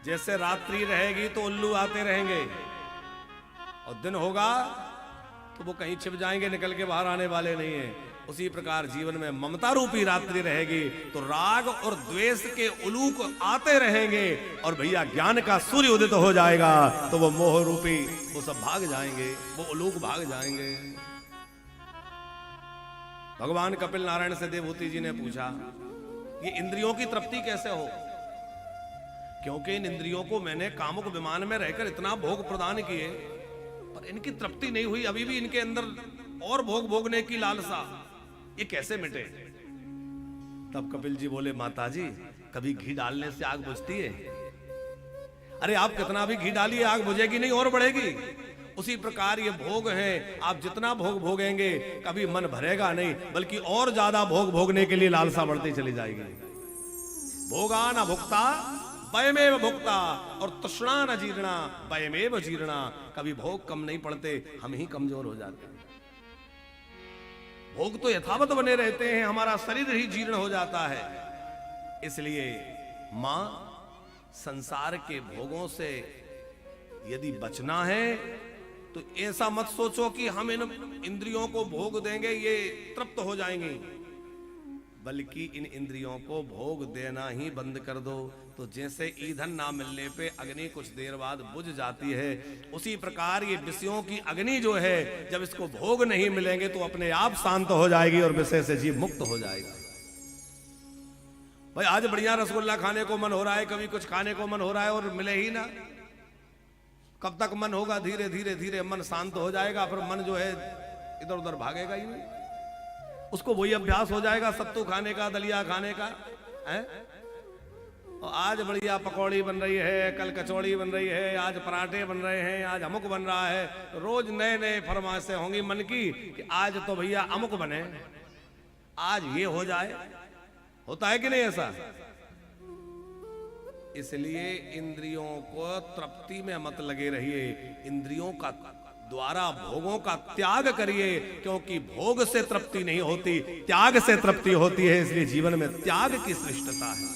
A: जैसे रात्रि रहेगी तो उल्लू आते रहेंगे और दिन होगा तो वो कहीं छिप जाएंगे, निकल के बाहर आने वाले नहीं है। उसी प्रकार जीवन में ममता रूपी रात्रि रहेगी तो राग और द्वेष के उलूक आते रहेंगे और भैया ज्ञान का सूर्य उदित हो जाएगा तो वो मोह रूपी वो सब भाग जाएंगे, वो उलूक भाग जाएंगे। भगवान कपिल नारायण से देवहूति जी ने पूछा ये इंद्रियों की तृप्ति कैसे हो, क्योंकि इन इंद्रियों को मैंने कामुक विमान में रहकर इतना भोग प्रदान किए पर इनकी तृप्ति नहीं हुई, अभी भी इनके अंदर और भोग भोगने की लालसा, ये कैसे मिटे। तब कपिल जी बोले माता जी कभी घी डालने से आग बुझती है? अरे आप कितना भी घी डालिए आग बुझेगी नहीं और बढ़ेगी। उसी प्रकार ये भोग हैं, आप जितना भोग भोगेंगे कभी मन भरेगा नहीं बल्कि और ज्यादा भोग भोगने के लिए लालसा बढ़ती चली जाएगी। भोगा न भुक्ता वयमेव भुक्ता और तृष्णा न जीर्णा वयमेव जीर्णा। कभी भोग कम नहीं पड़ते, हम ही कमजोर हो जाते हैं। भोग तो यथावत बने रहते हैं, हमारा शरीर ही जीर्ण हो जाता है। इसलिए मां संसार के भोगों से यदि बचना है तो ऐसा मत सोचो कि हम इन इंद्रियों को भोग देंगे ये तृप्त हो जाएंगी, बल्कि इन इंद्रियों को भोग देना ही बंद कर दो। तो जैसे ईंधन ना मिलने पे अग्नि कुछ देर बाद बुझ जाती है, उसी प्रकार ये विषयों की अग्नि जो है जब इसको भोग नहीं मिलेंगे तो अपने आप शांत हो जाएगी और विषय से जीव मुक्त हो जाएगा। भाई आज बढ़िया रसगुल्ला खाने को मन हो रहा है, कभी कुछ खाने को मन हो रहा है और मिले ही ना, कब तक मन होगा? धीरे धीरे धीरे मन शांत हो जाएगा, फिर मन जो है इधर उधर भागेगा ही नहीं। उसको वही अभ्यास हो जाएगा सत्तू खाने का, दलिया खाने का है। और आज बढ़िया पकौड़ी बन रही है, कल कचौड़ी बन रही है, आज पराठे बन रहे हैं, आज अमुक बन रहा है। रोज नए नए फरमाइशें होंगी मन की कि आज तो भैया अमुक बने, आज ये हो जाए। होता है कि नहीं ऐसा? इसलिए इंद्रियों को तृप्ति में मत लगे रहिए, इंद्रियों का द्वारा भोगों का त्याग करिए, क्योंकि भोग से तृप्ति नहीं होती, त्याग से तृप्ति होती है। इसलिए जीवन में त्याग की श्रेष्ठता है।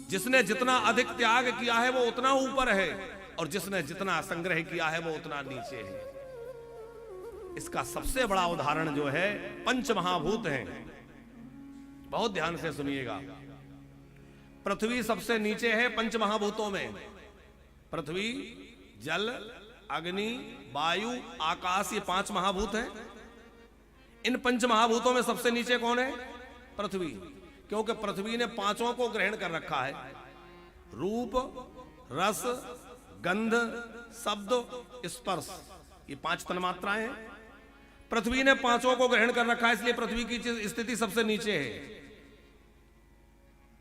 A: जिसने जितना अधिक त्याग किया है वो उतना ऊपर है और जिसने जितना संग्रह किया है वो उतना नीचे है। इसका सबसे बड़ा उदाहरण जो है पंच महाभूत हैं। बहुत ध्यान से सुनिएगा। पृथ्वी सबसे नीचे है पंच महाभूतों में। पृथ्वी, जल, अग्नि, वायु, आकाश, ये पांच महाभूत हैं। इन पंच महाभूतों में सबसे नीचे कौन है? पृथ्वी। क्योंकि पृथ्वी ने पांचों को ग्रहण कर रखा है। रूप, रस, गंध, शब्द, स्पर्श, ये पांच तन्मात्राएं हैं। पृथ्वी ने पांचों को ग्रहण कर रखा है, इसलिए पृथ्वी की स्थिति सबसे नीचे है।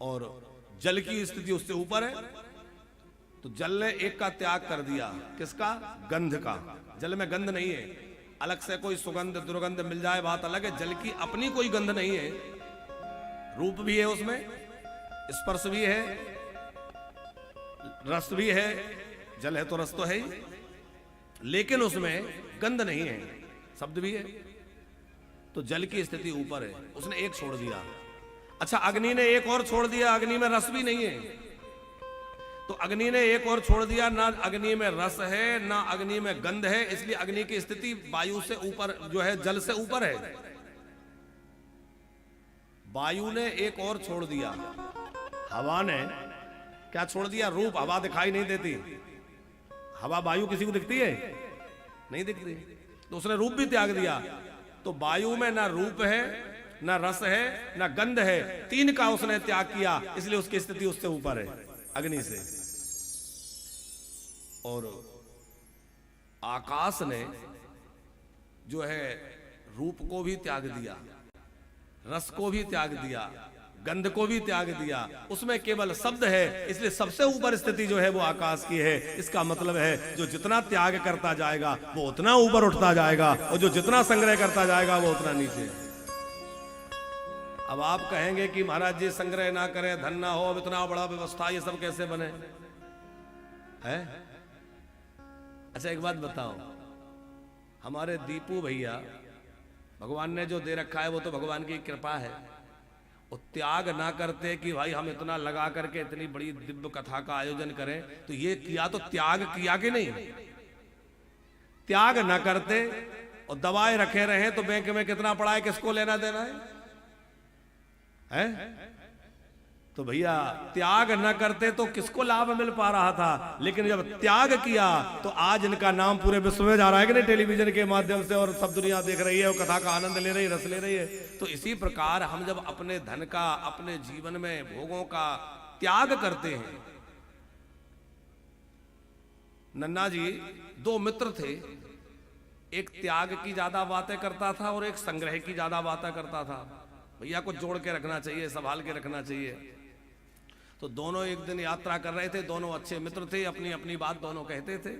A: और जल की स्थिति उससे ऊपर है। तो जल ने एक का त्याग कर दिया, किसका? गंध का। जल में गंध नहीं है, अलग से कोई सुगंध दुर्गंध मिल जाए बात अलग है, जल की अपनी कोई गंध नहीं है। रूप भी है उसमें, स्पर्श भी है, रस भी है, जल है तो रस तो है ही, लेकिन उसमें गंध नहीं है, शब्द भी है। तो जल की स्थिति ऊपर है, उसने एक छोड़ दिया। अच्छा, अग्नि ने एक और छोड़ दिया, अग्नि में रस भी नहीं है। तो अग्नि ने एक और छोड़ दिया, ना अग्नि में रस है ना अग्नि में गंध है, इसलिए अग्नि की स्थिति वायु से ऊपर जो है, जल से ऊपर है। वायु ने एक और छोड़ दिया, हवा ने क्या छोड़ दिया? रूप। हवा दिखाई नहीं देती, हवा वायु किसी को दिखती है? नहीं दिखती, तो उसने रूप भी त्याग दिया। तो वायु में ना रूप है, ना रस है, ना गंध है, तीन का उसने त्याग किया, इसलिए उसकी स्थिति उससे ऊपर है, अग्नि से। और आकाश ने जो है रूप को भी त्याग दिया, रस को भी त्याग दिया, गंध को भी त्याग दिया, उसमें केवल शब्द है, इसलिए सबसे ऊपर स्थिति जो है वो आकाश की है। इसका मतलब है जो जितना त्याग करता जाएगा वो उतना ऊपर उठता जाएगा और जो जितना संग्रह करता जाएगा वो उतना नीचे। अब आप कहेंगे कि महाराज जी संग्रह ना करें, धन ना हो, अब इतना बड़ा व्यवस्था, ये सब कैसे बने है? अच्छा एक बात बताओ, हमारे दीपू भैया, भगवान ने जो दे रखा है वो तो भगवान की कृपा है, वो त्याग ना करते कि भाई हम इतना लगा करके इतनी बड़ी दिव्य कथा का आयोजन करें, तो ये किया तो त्याग किया कि नहीं? त्याग ना करते और दवाए रखे रहे तो बैंक में कितना पड़ा है, किसको लेना देना है? तो भैया त्याग न करते तो किसको लाभ मिल पा रहा था, लेकिन जब त्याग किया तो आज इनका नाम पूरे विश्व में जा रहा है कि नहीं, टेलीविजन के माध्यम से, और सब दुनिया देख रही है और कथा का आनंद ले रही है, रस ले रही है। तो इसी प्रकार हम जब अपने धन का, अपने जीवन में भोगों का त्याग करते हैं। नन्ना जी दो मित्र थे, एक त्याग की ज्यादा बातें करता था और एक संग्रह की ज्यादा बातें करता था। भैया को जोड़ के रखना चाहिए, संभाल के रखना चाहिए। तो दोनों एक दिन यात्रा कर रहे थे, दोनों अच्छे मित्र थे, अपनी अपनी बात दोनों कहते थे,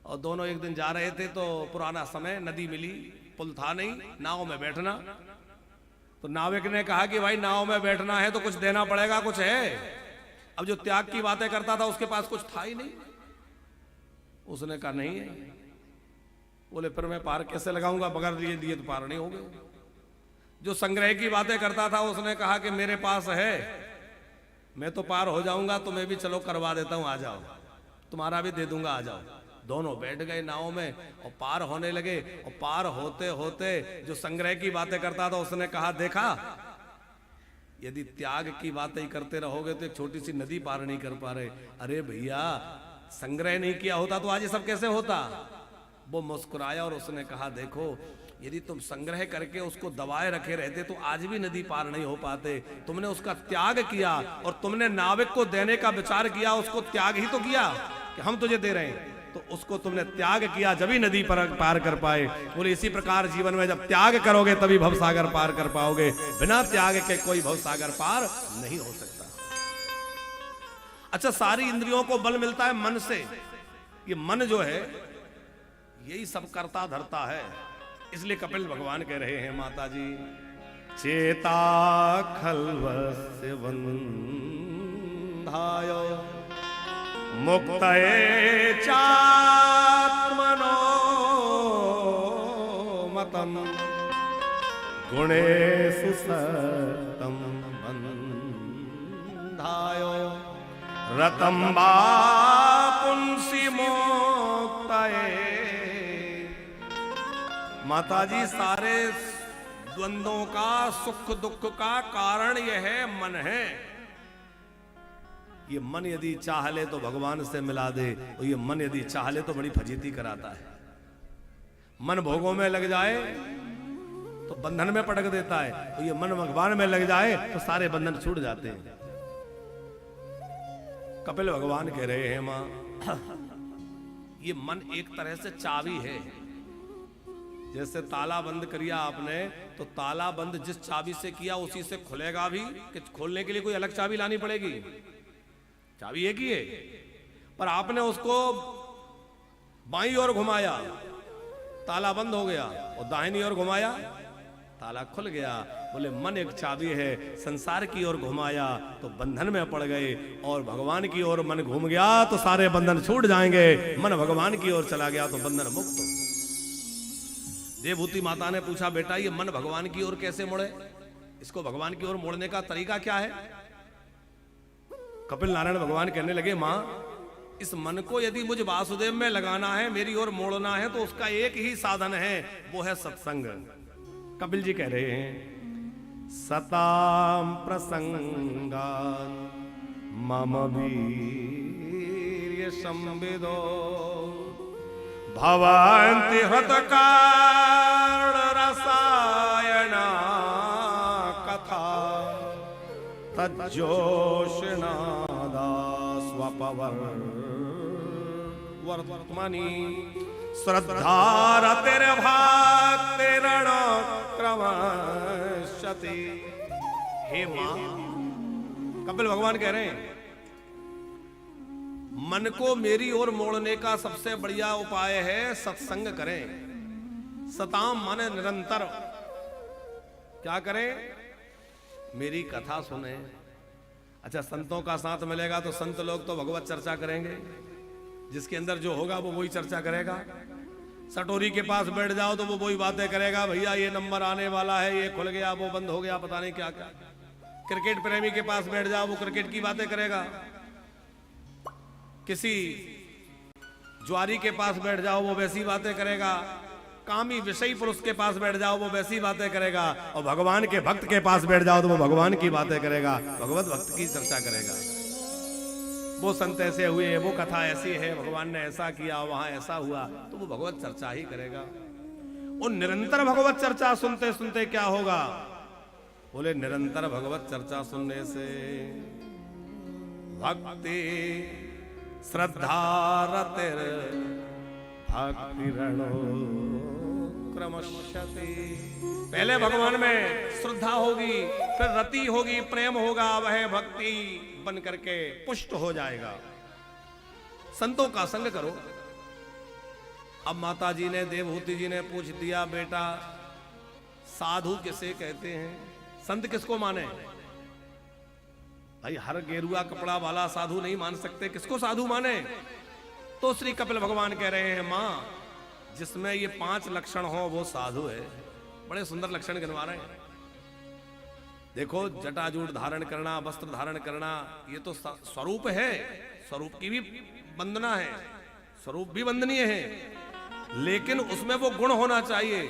A: और दोनों एक दिन जा रहे थे तो पुराना समय, नदी मिली, पुल था नहीं, नाव में बैठना। तो नाविक ने कहा कि भाई नाव में बैठना है तो कुछ देना पड़ेगा, कुछ है? अब जो त्याग की बातें करता था उसके पास कुछ था ही नहीं। उसने कहा नहीं है। बोले फिर मैं पार कैसे लगाऊंगा, बगैर दिए दिए तो पार नहीं होगे। जो संग्रह की बातें करता था उसने कहा कि मेरे पास है, मैं तो पार हो जाऊंगा, तुम्हें भी चलो करवा देता हूं, आ जाओ, तुम्हारा भी दे दूंगा, आ जाओ। दोनों बैठ गए नाव में और पार होने लगे। और पार होते होते जो संग्रह की बातें करता था उसने कहा, देखा यदि त्याग की बातें ही करते रहोगे तो एक छोटी सी नदी पार नहीं कर पा रहे। अरे भैया संग्रह नहीं किया होता तो आज ये सब कैसे होता? वो मुस्कुराया और उसने कहा, देखो यदि तुम संग्रह करके उसको दबाए रखे रहते तो आज भी नदी पार नहीं हो पाते। तुमने उसका त्याग किया और तुमने नाविक को देने का विचार किया, उसको त्याग ही तो किया कि हम तुझे दे रहे हैं, तो उसको तुमने त्याग किया जब ही नदी पार कर पाए। बोले इसी प्रकार जीवन में जब त्याग करोगे तभी भवसागर पार कर पाओगे, बिना त्याग के कोई भवसागर पार नहीं हो सकता। अच्छा, सारी इंद्रियों को बल मिलता है मन से। ये मन जो है यही सब करता धरता है। इसलिए कपिल भगवान कह रहे हैं, माता जी चेता खल्वस्य बंधाय मुक्तये चात्मनो मतम गुणेषु सततं बंधाय रतं वा पुंसि मोक्तये। माताजी सारे द्वंद्वों का, सुख दुख का कारण यह है मन है। ये मन यदि चाह ले तो भगवान से मिला दे, और ये मन यदि चाह ले तो बड़ी फजीती कराता है। मन भोगों में लग जाए तो बंधन में पटक देता है, और ये मन भगवान में लग जाए तो सारे बंधन छूट जाते हैं। कपिल भगवान कह रहे हैं, मां ये मन एक तरह से चाबी है। जैसे ताला बंद किया आपने तो ताला बंद जिस चाबी से किया उसी से खुलेगा भी, कि खोलने के लिए कोई अलग चाबी लानी पड़ेगी? चाबी एक ही है, पर आपने उसको बाईं ओर घुमाया, ताला बंद हो गया, और दाहिनी ओर घुमाया, ताला खुल गया। बोले मन एक चाबी है, संसार की ओर घुमाया तो बंधन में पड़ गए, और भगवान की ओर मन घूम गया तो सारे बंधन छूट जाएंगे। मन भगवान की ओर चला गया तो बंधन मुक्त। देवभूति माता ने पूछा, बेटा ये मन भगवान की ओर कैसे मुड़े? इसको भगवान की ओर मोड़ने का तरीका क्या है? कपिल नारायण भगवान कहने लगे, मां इस मन को यदि मुझ वासुदेव में लगाना है, मेरी ओर मोड़ना है, तो उसका एक ही साधन है, वो है सत्संग। कपिल जी कह रहे हैं, सताम प्रसंगान मम वीर्य संविदो भवन्ति हृतकारण रसायना कथा तज्जोषणादा स्वपवर्तमनि श्रद्धारतिर्भक्तिरण क्रमशति। हे मां, कपिल भगवान कह रहे हैं, मन को मेरी ओर मोड़ने का सबसे बढ़िया उपाय है सत्संग करें। सताम माने निरंतर। क्या करें? मेरी कथा सुने। अच्छा, संतों का साथ मिलेगा तो संत लोग तो भगवत चर्चा करेंगे, जिसके अंदर जो होगा वो वही चर्चा करेगा। सटोरी के पास बैठ जाओ तो वो वही बातें करेगा, भैया ये नंबर आने वाला है, ये खुल गया, वो बंद हो गया, पता नहीं क्या क्या। क्रिकेट प्रेमी के पास बैठ जाओ, वो क्रिकेट की बातें करेगा। किसी ज्वारी के पास बैठ जाओ, वो वैसी बातें करेगा। कामी विषयी पुरुष के पास बैठ जाओ, वो वैसी बातें करेगा। और भगवान के भक्त के पास बैठ जाओ तो वो भगवान की बातें करेगा, भगवत भक्त की चर्चा करेगा। वो संत ऐसे हुए, वो कथा ऐसी है, भगवान ने ऐसा किया, वहां ऐसा हुआ, तो वो भगवत चर्चा ही करेगा। और निरंतर भगवत चर्चा सुनते सुनते क्या होगा? बोले निरंतर भगवत चर्चा सुनने से भक्ति श्रद्धा रतिर भक्ति रणो क्रमशति। पहले भगवान में श्रद्धा होगी, फिर रति होगी, प्रेम होगा, वह भक्ति बन करके पुष्ट हो जाएगा। संतों का संग करो। अब माता जी ने, देवहूति जी ने पूछ दिया, बेटा साधु किसे कहते हैं? संत किसको माने? भाई हर गेरुआ कपड़ा वाला साधु नहीं मान सकते, किसको साधु माने? तो श्री कपिल भगवान कह रहे हैं, मां जिसमें ये 5 लक्षण हो वो साधु है। बड़े सुंदर लक्षण गिनवा रहे हैं। देखो, जटाजूट धारण करना, वस्त्र धारण करना, ये तो स्वरूप है, स्वरूप की भी वंदना है, स्वरूप भी वंदनीय है, लेकिन उसमें वो गुण होना चाहिए।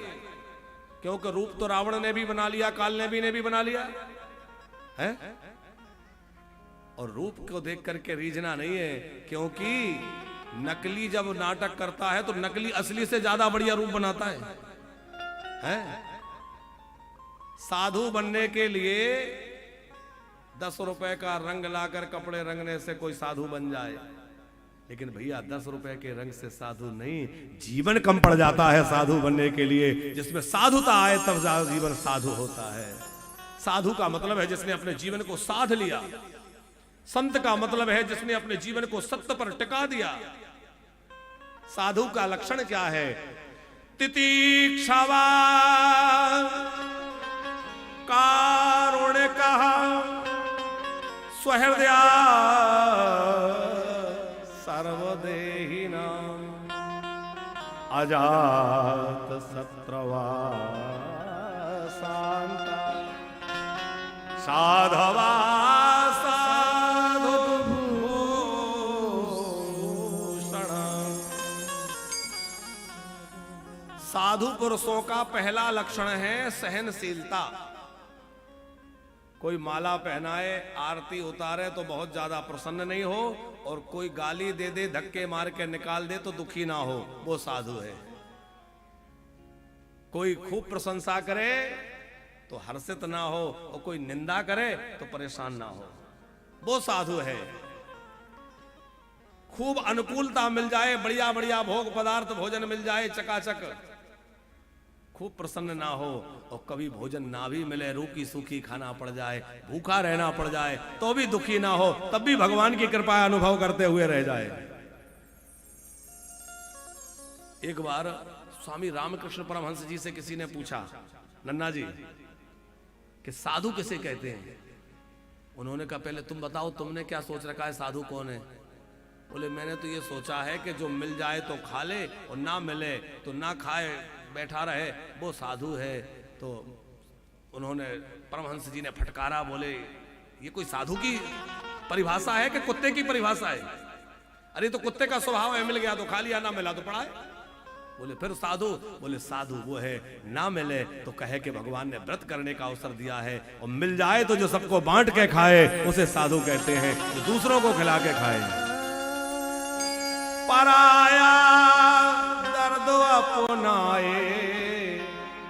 A: क्योंकि रूप तो रावण ने भी बना लिया, काल ने भी बना लिया है। और रूप को देख करके रीझना नहीं है, क्योंकि नकली जब नाटक करता है तो नकली असली से ज्यादा बढ़िया रूप बनाता है? साधु बनने के लिए 10 रुपए का रंग लाकर कपड़े रंगने से कोई साधु बन जाए, लेकिन भैया 10 रुपए के रंग से साधु नहीं, जीवन कम पड़ जाता है साधु बनने के लिए। जिसमें साधुता आए तब जीवन साधु होता है। साधु का मतलब है जिसने अपने जीवन को साध लिया। संत का मतलब है जिसने अपने जीवन को सत्य पर टिका दिया। साधु का लक्षण क्या है? तितीक्षवा कारुण्य स्वहृदया सर्वदेहिना अजात शत्रवा शांता साधवा साधु पुरुषों का पहला लक्षण है सहनशीलता। कोई माला पहनाए, आरती उतारे तो बहुत ज्यादा प्रसन्न नहीं हो, और कोई गाली दे दे, धक्के मार के निकाल दे तो दुखी ना हो, वो साधु है। कोई खूब प्रशंसा करे तो हर्षित ना हो, और कोई निंदा करे तो परेशान ना हो, वो साधु है। खूब अनुकूलता मिल जाए, बढ़िया बढ़िया भोग पदार्थ भोजन मिल जाए चकाचक, खूब प्रसन्न ना हो, और कभी भोजन ना भी मिले, रूखी सूखी खाना पड़ जाए, भूखा रहना पड़ जाए तो भी दुखी ना हो, तब भी भगवान की कृपा अनुभव करते हुए रह जाए। एक बार स्वामी रामकृष्ण परमहंस जी से किसी ने पूछा, नन्ना जी कि साधु किसे कहते हैं? उन्होंने कहा, पहले तुम बताओ, तुमने क्या सोच रखा है, साधु कौन है? बोले, मैंने तो ये सोचा है कि जो मिल जाए तो खा ले, और ना मिले तो ना खाए बैठा रहे, वो साधु है। तो उन्होंने, परमहंस जी ने फटकारा, बोले ये कोई साधु की परिभाषा है कि कुत्ते की परिभाषा है? अरे तो कुत्ते का स्वभाव है, मिल गया तो खा लिया, ना मिला तो पड़ा है। बोले फिर साधु? बोले साधु वो है, ना मिले तो कहे कि भगवान ने व्रत करने का अवसर दिया है, और मिल जाए तो जो सबको बांट के खाए उसे साधु कहते हैं, जो दूसरों को खिला के खाए। पराया दर्द अपनाए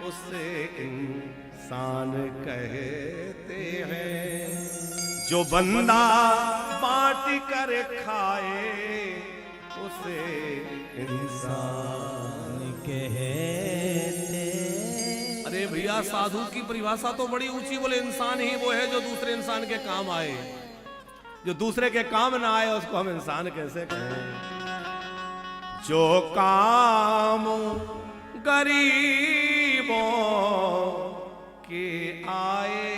A: उसे इंसान कहते हैं, जो बंदा बांट कर खाए उसे इंसान कहते। अरे भैया, साधु की परिभाषा तो बड़ी ऊंची। बोले इंसान ही वो है जो दूसरे इंसान के काम आए, जो दूसरे के काम ना आए उसको हम इंसान कैसे कहें? जो काम गरीबों कि आए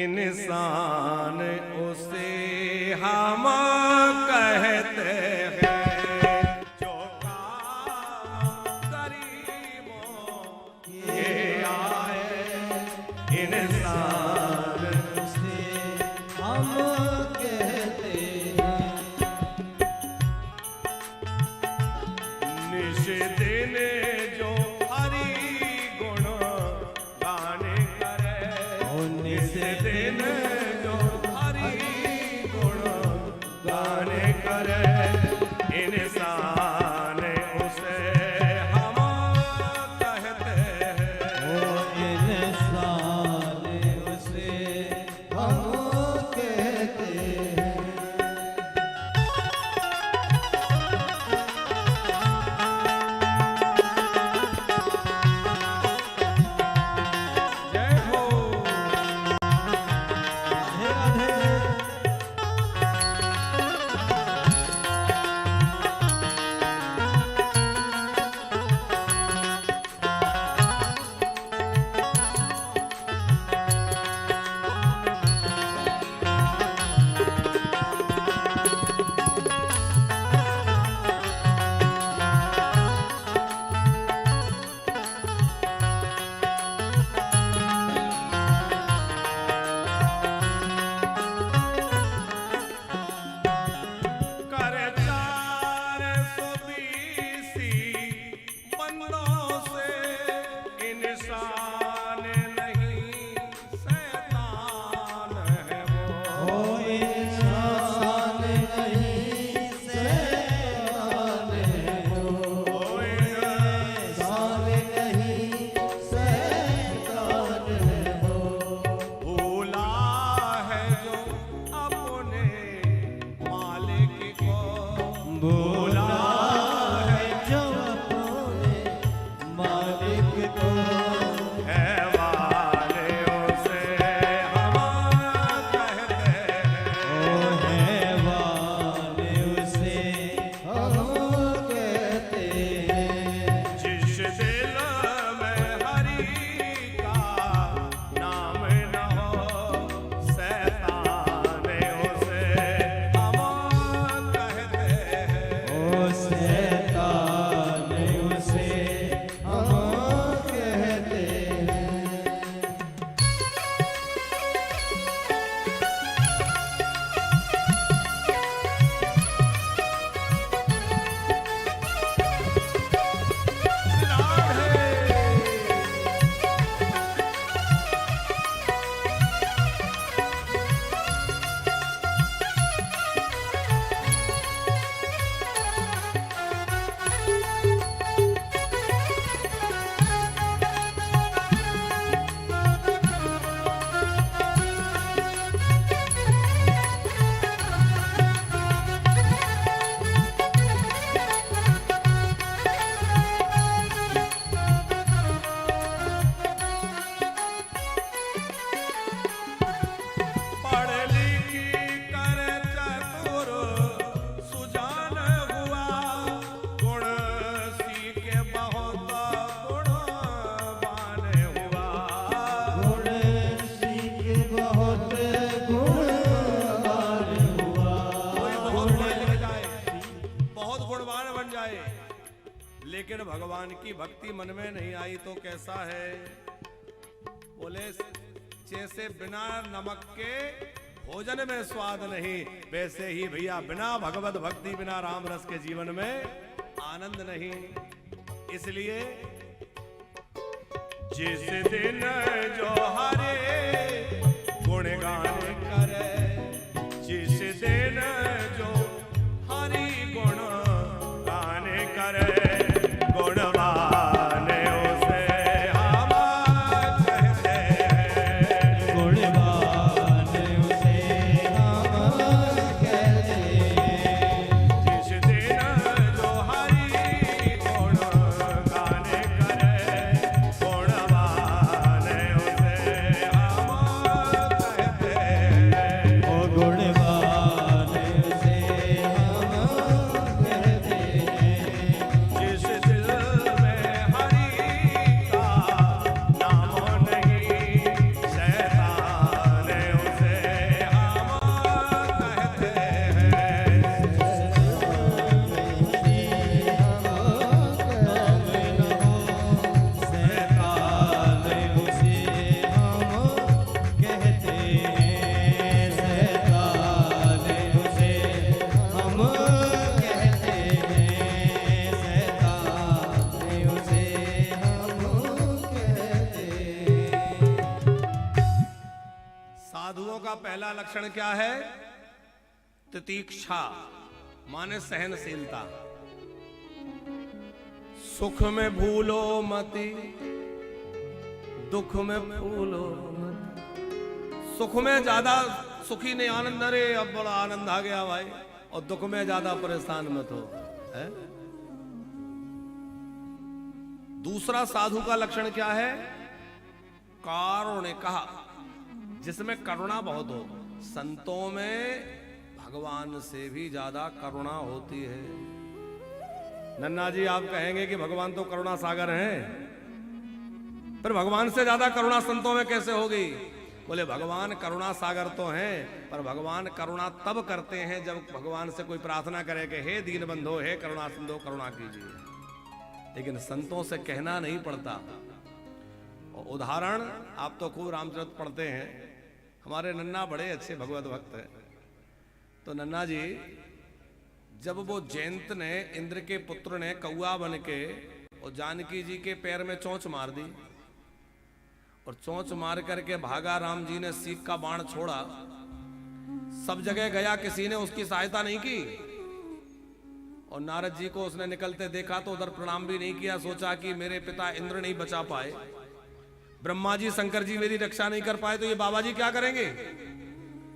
A: इंसान उसे हम कहते हैं, जो काम करीमों के आए इंसान
B: उसे हम कहते हैं।
A: निश दिन जो हरि गुण गान करे, निश दिन जो हरि गुण गान करे, इंसान उसे हम कहते हैं।
B: ओ इंसान उसे हम कहते हैं।
A: जय हो।
B: राधे राधे।
A: कर 420 बंदों से इंसान नहीं शैतान है वो।
B: ओ इंसान नहीं शैतान है वो। इंसान नहीं शैतान है वो।
A: भूला है जो अपने मालिक को,
B: भूला है जो अपने मालिक को।
A: हैवान उसे हम कहते हैं।
B: ओ हैवान उसे हम कहते हैं।
A: जिस दिल में हरि का नाम न हो, शैतान उसे हम कहते हैं।
B: ओ शैतान उसे हम कहते हैं।
A: पढ़ लिख कर चतुर सुजान हुआ, गुण सीखे बहुत गुणवान हुआ।
B: गुण सीख बहुत गुणवान हुआ।
A: कोई बहुत पढ़ लिख जाए, बहुत गुणवान बन जाए, लेकिन भगवान की भक्ति मन में नहीं आई तो कैसा है? बोले जैसे बिना नमक के भोजन में स्वाद नहीं, वैसे ही भैया बिना भगवत भक्ति, बिना राम रस के जीवन में आनंद नहीं। इसलिए जिस दिन जो हरे गुणगान करे, जिस दिन जो हरि गुण गान करे, गुणवान उसे हम कहते हैं।
B: गुणवान उसे हम कहते हैं।
A: जिस दिन जो हरि गुण गान करे, गुणवान उसे हम कहते हैं।
B: ओ गुणवान
A: लक्षण क्या है? तितीक्षा, माने सहनशीलता। सुख में भूलो मति, दुख में भूलो मति। सुख में ज्यादा सुखी नहीं आनंद, अरे अब बड़ा आनंद आ गया भाई, और दुख में ज्यादा परेशान मत हो, है? दूसरा साधु का लक्षण क्या है? कारुणिक, जिसमें करुणा बहुत हो। संतों में भगवान से भी ज्यादा करुणा होती है। नन्ना जी, आप कहेंगे कि भगवान तो करुणा सागर हैं, पर भगवान से ज्यादा करुणा संतों में कैसे होगी? बोले भगवान करुणा सागर तो हैं, पर भगवान करुणा तब करते हैं जब भगवान से कोई प्रार्थना करे कि हे दीन बंधो, हे करुणा सिंधो, करुणा कीजिए। लेकिन संतों से कहना नहीं पड़ता। और उदाहरण, आप तो खूब रामचरित पढ़ते हैं, हमारे नन्ना बड़े अच्छे भगवत भक्त हैं। तो नन्ना जी, जब वो जयंत ने, इंद्र के पुत्र ने कौआ बन के और जानकी जी के पैर में चोंच मार दी, और चोंच मार करके भागा। राम जी ने सीख का बाण छोड़ा, सब जगह गया, किसी ने उसकी सहायता नहीं की। और नारद जी को उसने निकलते देखा तो उधर प्रणाम भी नहीं किया, सोचा कि मेरे पिता इंद्र नहीं बचा पाए, ब्रह्मा जी शंकर जी मेरी रक्षा नहीं कर पाए, तो ये बाबा जी क्या करेंगे?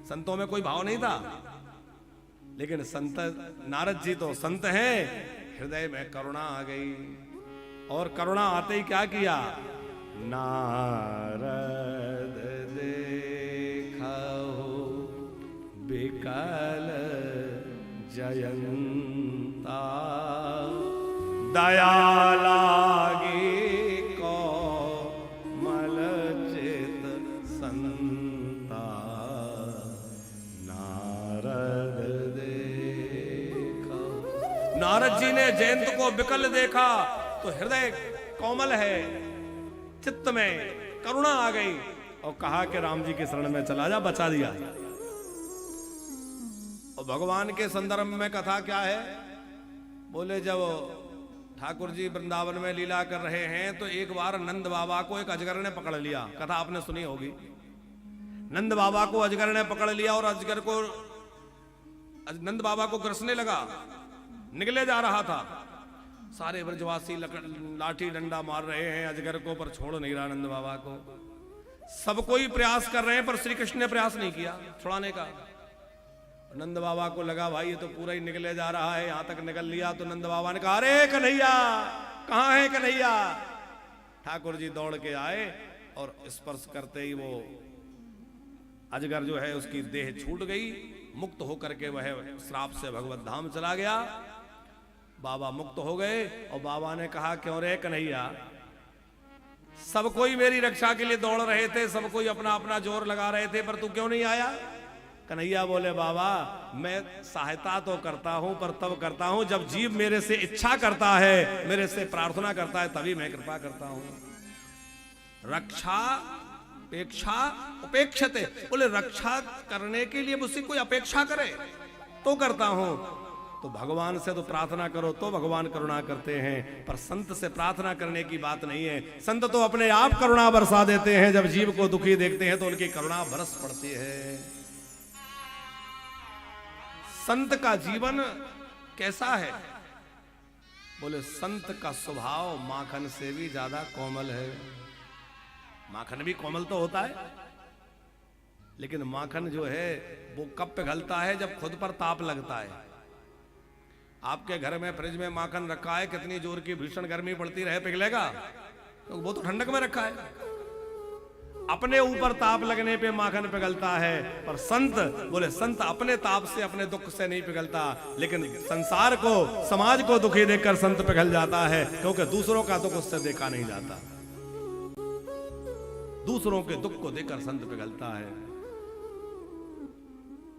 A: संतों में कोई भाव नहीं था। लेकिन संत नारद जी तो संत हैं, हृदय में करुणा आ गई। और करुणा आते ही क्या किया? नारद देखो बिकल जयंता, दया लागी को मल चित संता। नारद देखो, नारद जी ने जयंत को बिकल देखा तो हृदय कोमल है, चित्त में करुणा आ गई, और कहा कि राम जी के शरण में चला जा, बचा दिया। और भगवान के संदर्भ में कथा क्या है? बोले जब ठाकुर जी वृंदावन में लीला कर रहे हैं तो एक बार नंद बाबा को एक अजगर ने पकड़ लिया। कथा आपने सुनी होगी। नंद बाबा को अजगर ने पकड़ लिया और अजगर को, नंद बाबा को ग्रसने लगा, निकले जा रहा था। सारे ब्रजवासी लाठी डंडा मार रहे हैं अजगर को, पर छोड़ नहीं रहा नंद बाबा को। सब कोई प्रयास कर रहे हैं, पर श्री कृष्ण ने प्रयास नहीं किया छुड़ाने का। नंद बाबा को लगा भाई ये तो पूरा ही निकले जा रहा है, यहां तक निकल लिया। तो नंद बाबा ने कहा, अरे कन्हैया, कहां है कन्हैया? ठाकुर जी दौड़ के आए और स्पर्श करते ही वो अजगर जो है उसकी देह छूट गई, मुक्त होकर के वह श्राप से भगवत धाम चला गया। बाबा मुक्त हो गए और बाबा ने कहा, क्यों रे कन्हैया, सब कोई मेरी रक्षा के लिए दौड़ रहे थे, सब कोई अपना अपना जोर लगा रहे थे, पर तू क्यों नहीं आया? कन्हैया बोले, बाबा मैं सहायता तो करता हूं, पर तब करता हूं जब जीव मेरे से इच्छा करता है, मेरे से प्रार्थना करता है, तभी मैं कृपा करता हूं। रक्षा अपेक्षा उपेक्षते, बोले रक्षा करने के लिए मुझसे कोई अपेक्षा करे तो करता हूं। तो भगवान से तो प्रार्थना करो तो भगवान करुणा करते हैं, पर संत से प्रार्थना करने की बात नहीं है। संत तो अपने आप करुणा बरसा देते हैं, जब जीव को दुखी देखते हैं तो उनकी करुणा बरस पड़ती है। संत का जीवन कैसा है? बोले संत का स्वभाव माखन से भी ज्यादा कोमल है। माखन भी कोमल तो होता है, लेकिन माखन जो है वो कब पिघलता है? जब खुद पर ताप लगता है। आपके घर में फ्रिज में माखन रखा है, कितनी जोर की भीषण गर्मी पड़ती रहे, पिघलेगा? तो वो तो ठंडक में रखा है। अपने ऊपर ताप लगने पे माखन पिघलता है, पर संत, बोले संत अपने ताप से, अपने दुख से नहीं पिघलता, लेकिन संसार को, समाज को दुखी देखकर संत पिघल जाता है, क्योंकि दूसरों का दुख उससे देखा नहीं जाता। दूसरों के दुख को देखकर संत पिघलता है।